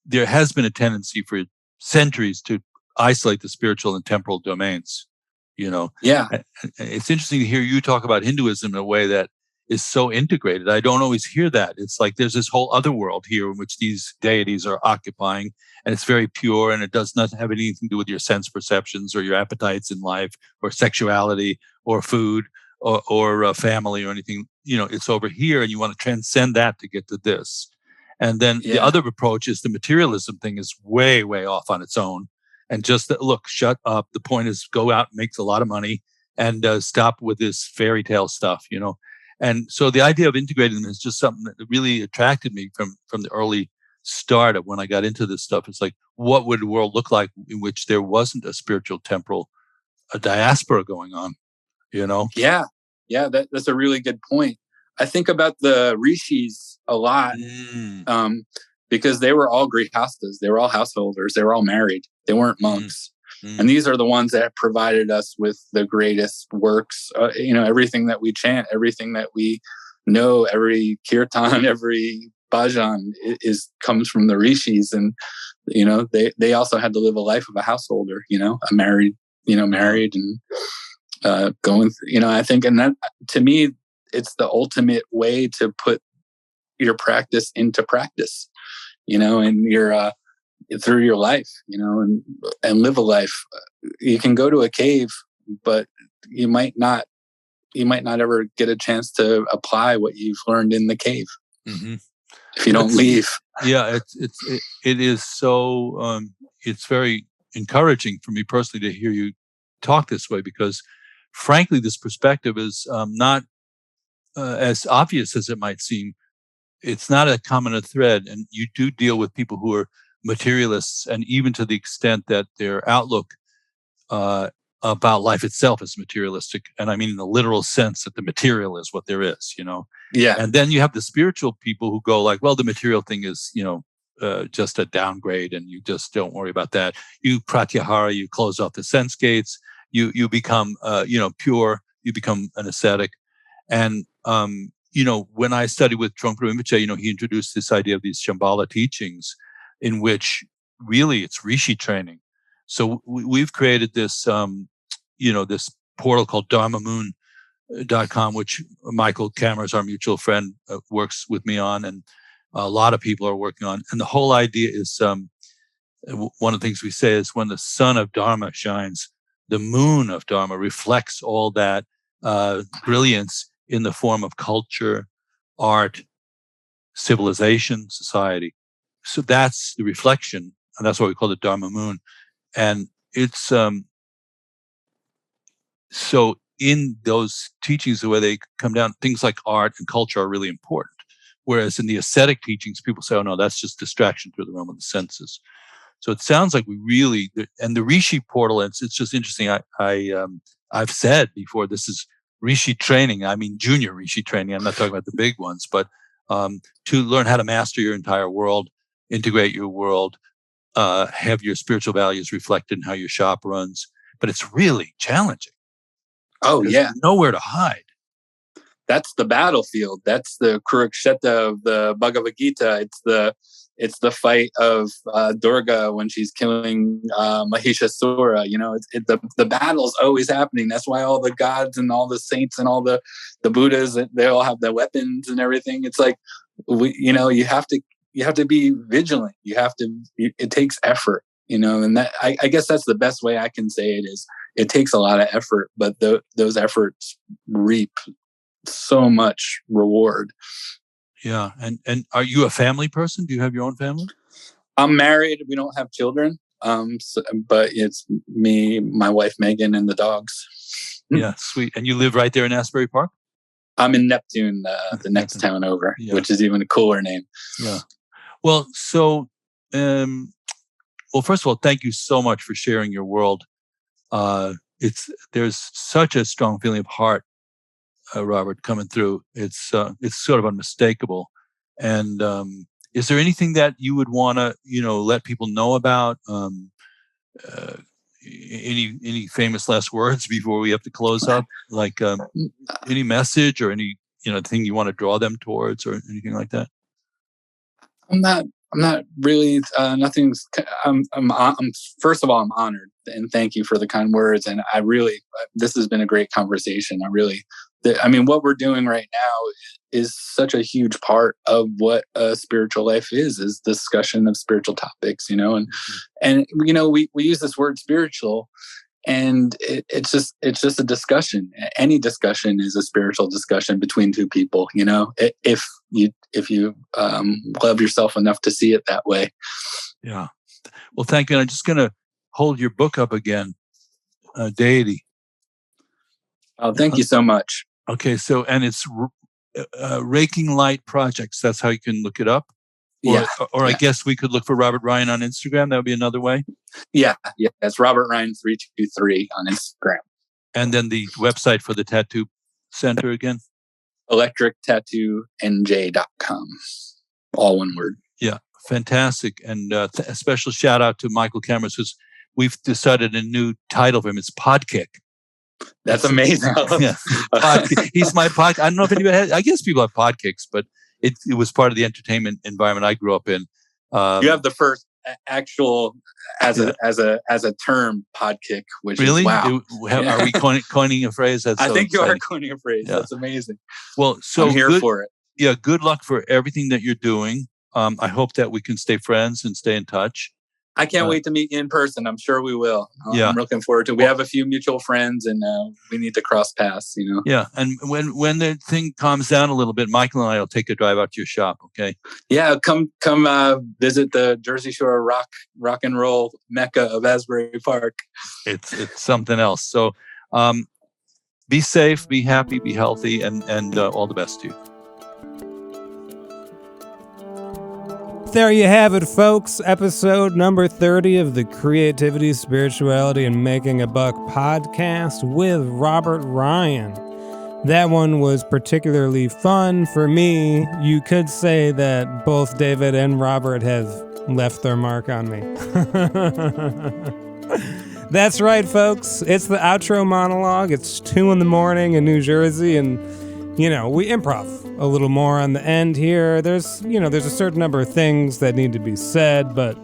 there has been a tendency for centuries to isolate the spiritual and temporal domains. Yeah. It's interesting to hear you talk about Hinduism in a way that is so integrated. I don't always hear that. It's like there's this whole other world here in which these deities are occupying, and it's very pure, and it does not have anything to do with your sense perceptions or your appetites in life or sexuality or food or family or anything. It's over here, and you want to transcend that to get to this. And then the other approach is the materialism thing is way, way off on its own. And just look, shut up. The point is go out and make a lot of money and stop with this fairy tale stuff, you know. And so the idea of integrating them is just something that really attracted me from the early start of when I got into this stuff. It's like, what would the world look like in which there wasn't a spiritual temporal, a diaspora going on, you know? Yeah. Yeah, that's a really good point. I think about the rishis a lot because they were all grihastas. They were all householders. They were all married. They weren't monks. And these are the ones that provided us with the greatest works. You know, everything that we chant, everything that we know, every kirtan, every bhajan comes from the rishis. And, you know, they also had to live a life of a householder, you know, married and going through, you know, I think, and that to me, it's the ultimate way to put your practice into practice, you know, and your through your life, you know, and live a life. You can go to a cave, but you might not ever get a chance to apply what you've learned in the cave if you don't leave. Yeah, it is so. It's very encouraging for me personally to hear you talk this way, because frankly, this perspective is not as obvious as it might seem. It's not a common thread, and you do deal with people who are materialists, and even to the extent that their outlook about life itself is materialistic. And I mean in the literal sense that the material is what there is, you know? Yeah. And then you have the spiritual people who go like, well, the material thing is, you know, just a downgrade, and you just don't worry about that. You pratyahara, you close off the sense gates, you become, you know, pure, you become an ascetic. And, you know, when I studied with Trungpa Rinpoche, you know, he introduced this idea of these Shambhala teachings in which really it's Rishi training. So we've created this, you know, this portal called Dharmamoon.com, which Michael Cameras, our mutual friend, works with me on, and a lot of people are working on. And the whole idea is, one of the things we say is when the sun of Dharma shines, the moon of Dharma reflects all that brilliance in the form of culture, art, civilization, society. So that's the reflection, and that's why we call it Dharma Moon. And it's so in those teachings, the way they come down, things like art and culture are really important. Whereas in the ascetic teachings, people say, "Oh no, that's just distraction through the realm of the senses." So it sounds like we really, and the Rishi portal. It's just interesting. I've said before, this is Rishi training. I mean junior Rishi training. I'm not talking about the big ones, but to learn how to master your entire world, integrate your world, have your spiritual values reflected in how your shop runs. But it's really challenging. Oh, There's yeah. nowhere to hide. That's the battlefield. That's the Kurukshetra of the Bhagavad Gita. It's the fight of Durga when she's killing Mahishasura. You know, the battle's always happening. That's why all the gods and all the saints and all the Buddhas, they all have the weapons and everything. It's like, you know, you have to be vigilant. It takes effort, you know, and that, I guess that's the best way I can say it is it takes a lot of effort, but those efforts reap so much reward. Yeah. And are you a family person? Do you have your own family? I'm married. We don't have children. But it's me, my wife, Megan, and the dogs. Yeah. Sweet. And you live right there in Asbury Park? I'm in Neptune, the next town over, which is even a cooler name. Yeah. Well, so, first of all, thank you so much for sharing your world. There's such a strong feeling of heart, Robert, coming through. It's sort of unmistakable. And is there anything that you would want to, you know, let people know about? Any famous last words before we have to close up? Like any message or any, you know, thing you want to draw them towards or anything like that? I'm not really. Nothing's. I'm. First of all, I'm honored and thank you for the kind words. And I really, this has been a great conversation. I mean, what we're doing right now is such a huge part of what a spiritual life is discussion of spiritual topics, you know, and you know, we use this word spiritual, And it's just a discussion. Any discussion is a spiritual discussion between two people, you know, if you love yourself enough to see it that way. Yeah. Well, thank you. And I'm just going to hold your book up again, Deity. Oh, thank you so much. Okay. So, and it's Raking Light Projects. That's how you can look it up. Or I guess we could look for Robert Ryan on Instagram. That would be another way. Yeah. It's Robert Ryan 323 on Instagram. And then the website for the Tattoo Center again? electrictattoonj.com. All one word. Yeah. Fantastic. And a special shout out to Michael Cameron, because we've decided a new title for him. It's Podkick. That's amazing. Yeah. He's my pod. I don't know if anybody has, I guess people have podkicks, but it was part of the entertainment environment I grew up in. You have the first actual as a term, podkick, which really? Is wow. Are we coining a phrase? That's I think exciting. you are coining a phrase. Yeah. That's amazing. Well, so I'm here for it. Yeah, good luck for everything that you're doing. I hope that we can stay friends and stay in touch. I can't wait to meet you in person. I'm sure we will. Yeah. I'm looking forward to it. We have a few mutual friends and we need to cross paths, you know? Yeah. And when the thing calms down a little bit, Michael and I will take a drive out to your shop. Okay. Yeah. Come visit the Jersey Shore rock and roll mecca of Asbury Park. It's something else. So be safe, be happy, be healthy, and all the best to you. There you have it, folks. Episode number 30 of the Creativity, Spirituality, and Making a Buck podcast with Robert Ryan. That one was particularly fun for me. You could say that both David and Robert have left their mark on me. That's right, folks. It's the outro monologue. It's 2 a.m. in New Jersey, and, you know, we improv a little more on the end here. There's a certain number of things that need to be said, but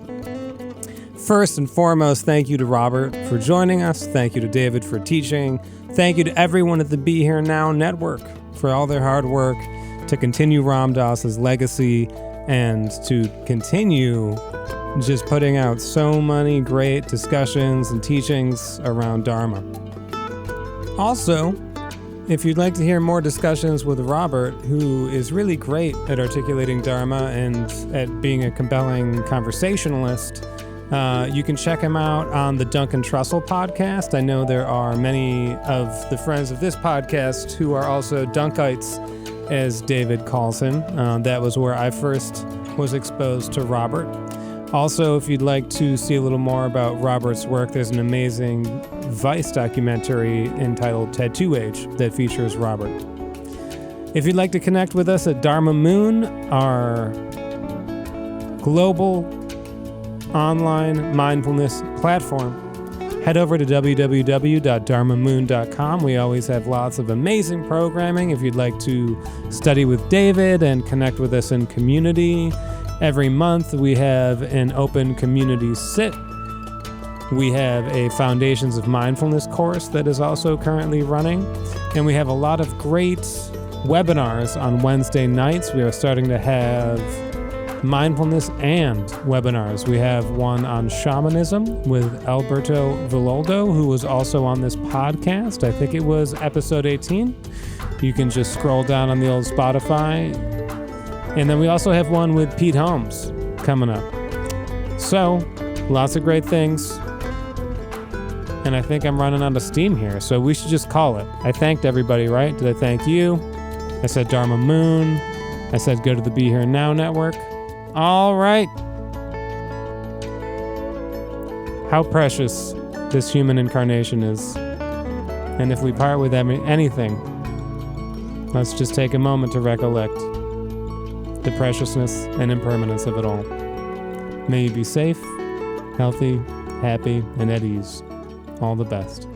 first and foremost, thank you to Robert for joining us. Thank you to David for teaching. Thank you to everyone at the Be Here Now Network for all their hard work to continue Ram Dass's legacy and to continue just putting out so many great discussions and teachings around Dharma. Also, if you'd like to hear more discussions with Robert, who is really great at articulating Dharma and at being a compelling conversationalist, you can check him out on the Duncan Trussell podcast. I know there are many of the friends of this podcast who are also Dunkites, as David calls him. That was where I first was exposed to Robert. Also, if you'd like to see a little more about Robert's work, there's an amazing Vice documentary entitled Tattoo Age that features Robert. If you'd like to connect with us at Dharma Moon, our global online mindfulness platform, head over to www.dharmamoon.com. We always have lots of amazing programming. If you'd like to study with David and connect with us in community, every month we have an open community sit. We have a Foundations of Mindfulness course that is also currently running. And we have a lot of great webinars on Wednesday nights. We are starting to have mindfulness and webinars. We have one on shamanism with Alberto Villoldo, who was also on this podcast. I think it was episode 18. You can just scroll down on the old Spotify. And then we also have one with Pete Holmes coming up. So, lots of great things. And I think I'm running out of steam here, so we should just call it. I thanked everybody, right? Did I thank you? I said Dharma Moon. I said go to the Be Here Now Network. All right. How precious this human incarnation is. And if we part with anything, let's just take a moment to recollect the preciousness and impermanence of it all. May you be safe, healthy, happy, and at ease. All the best.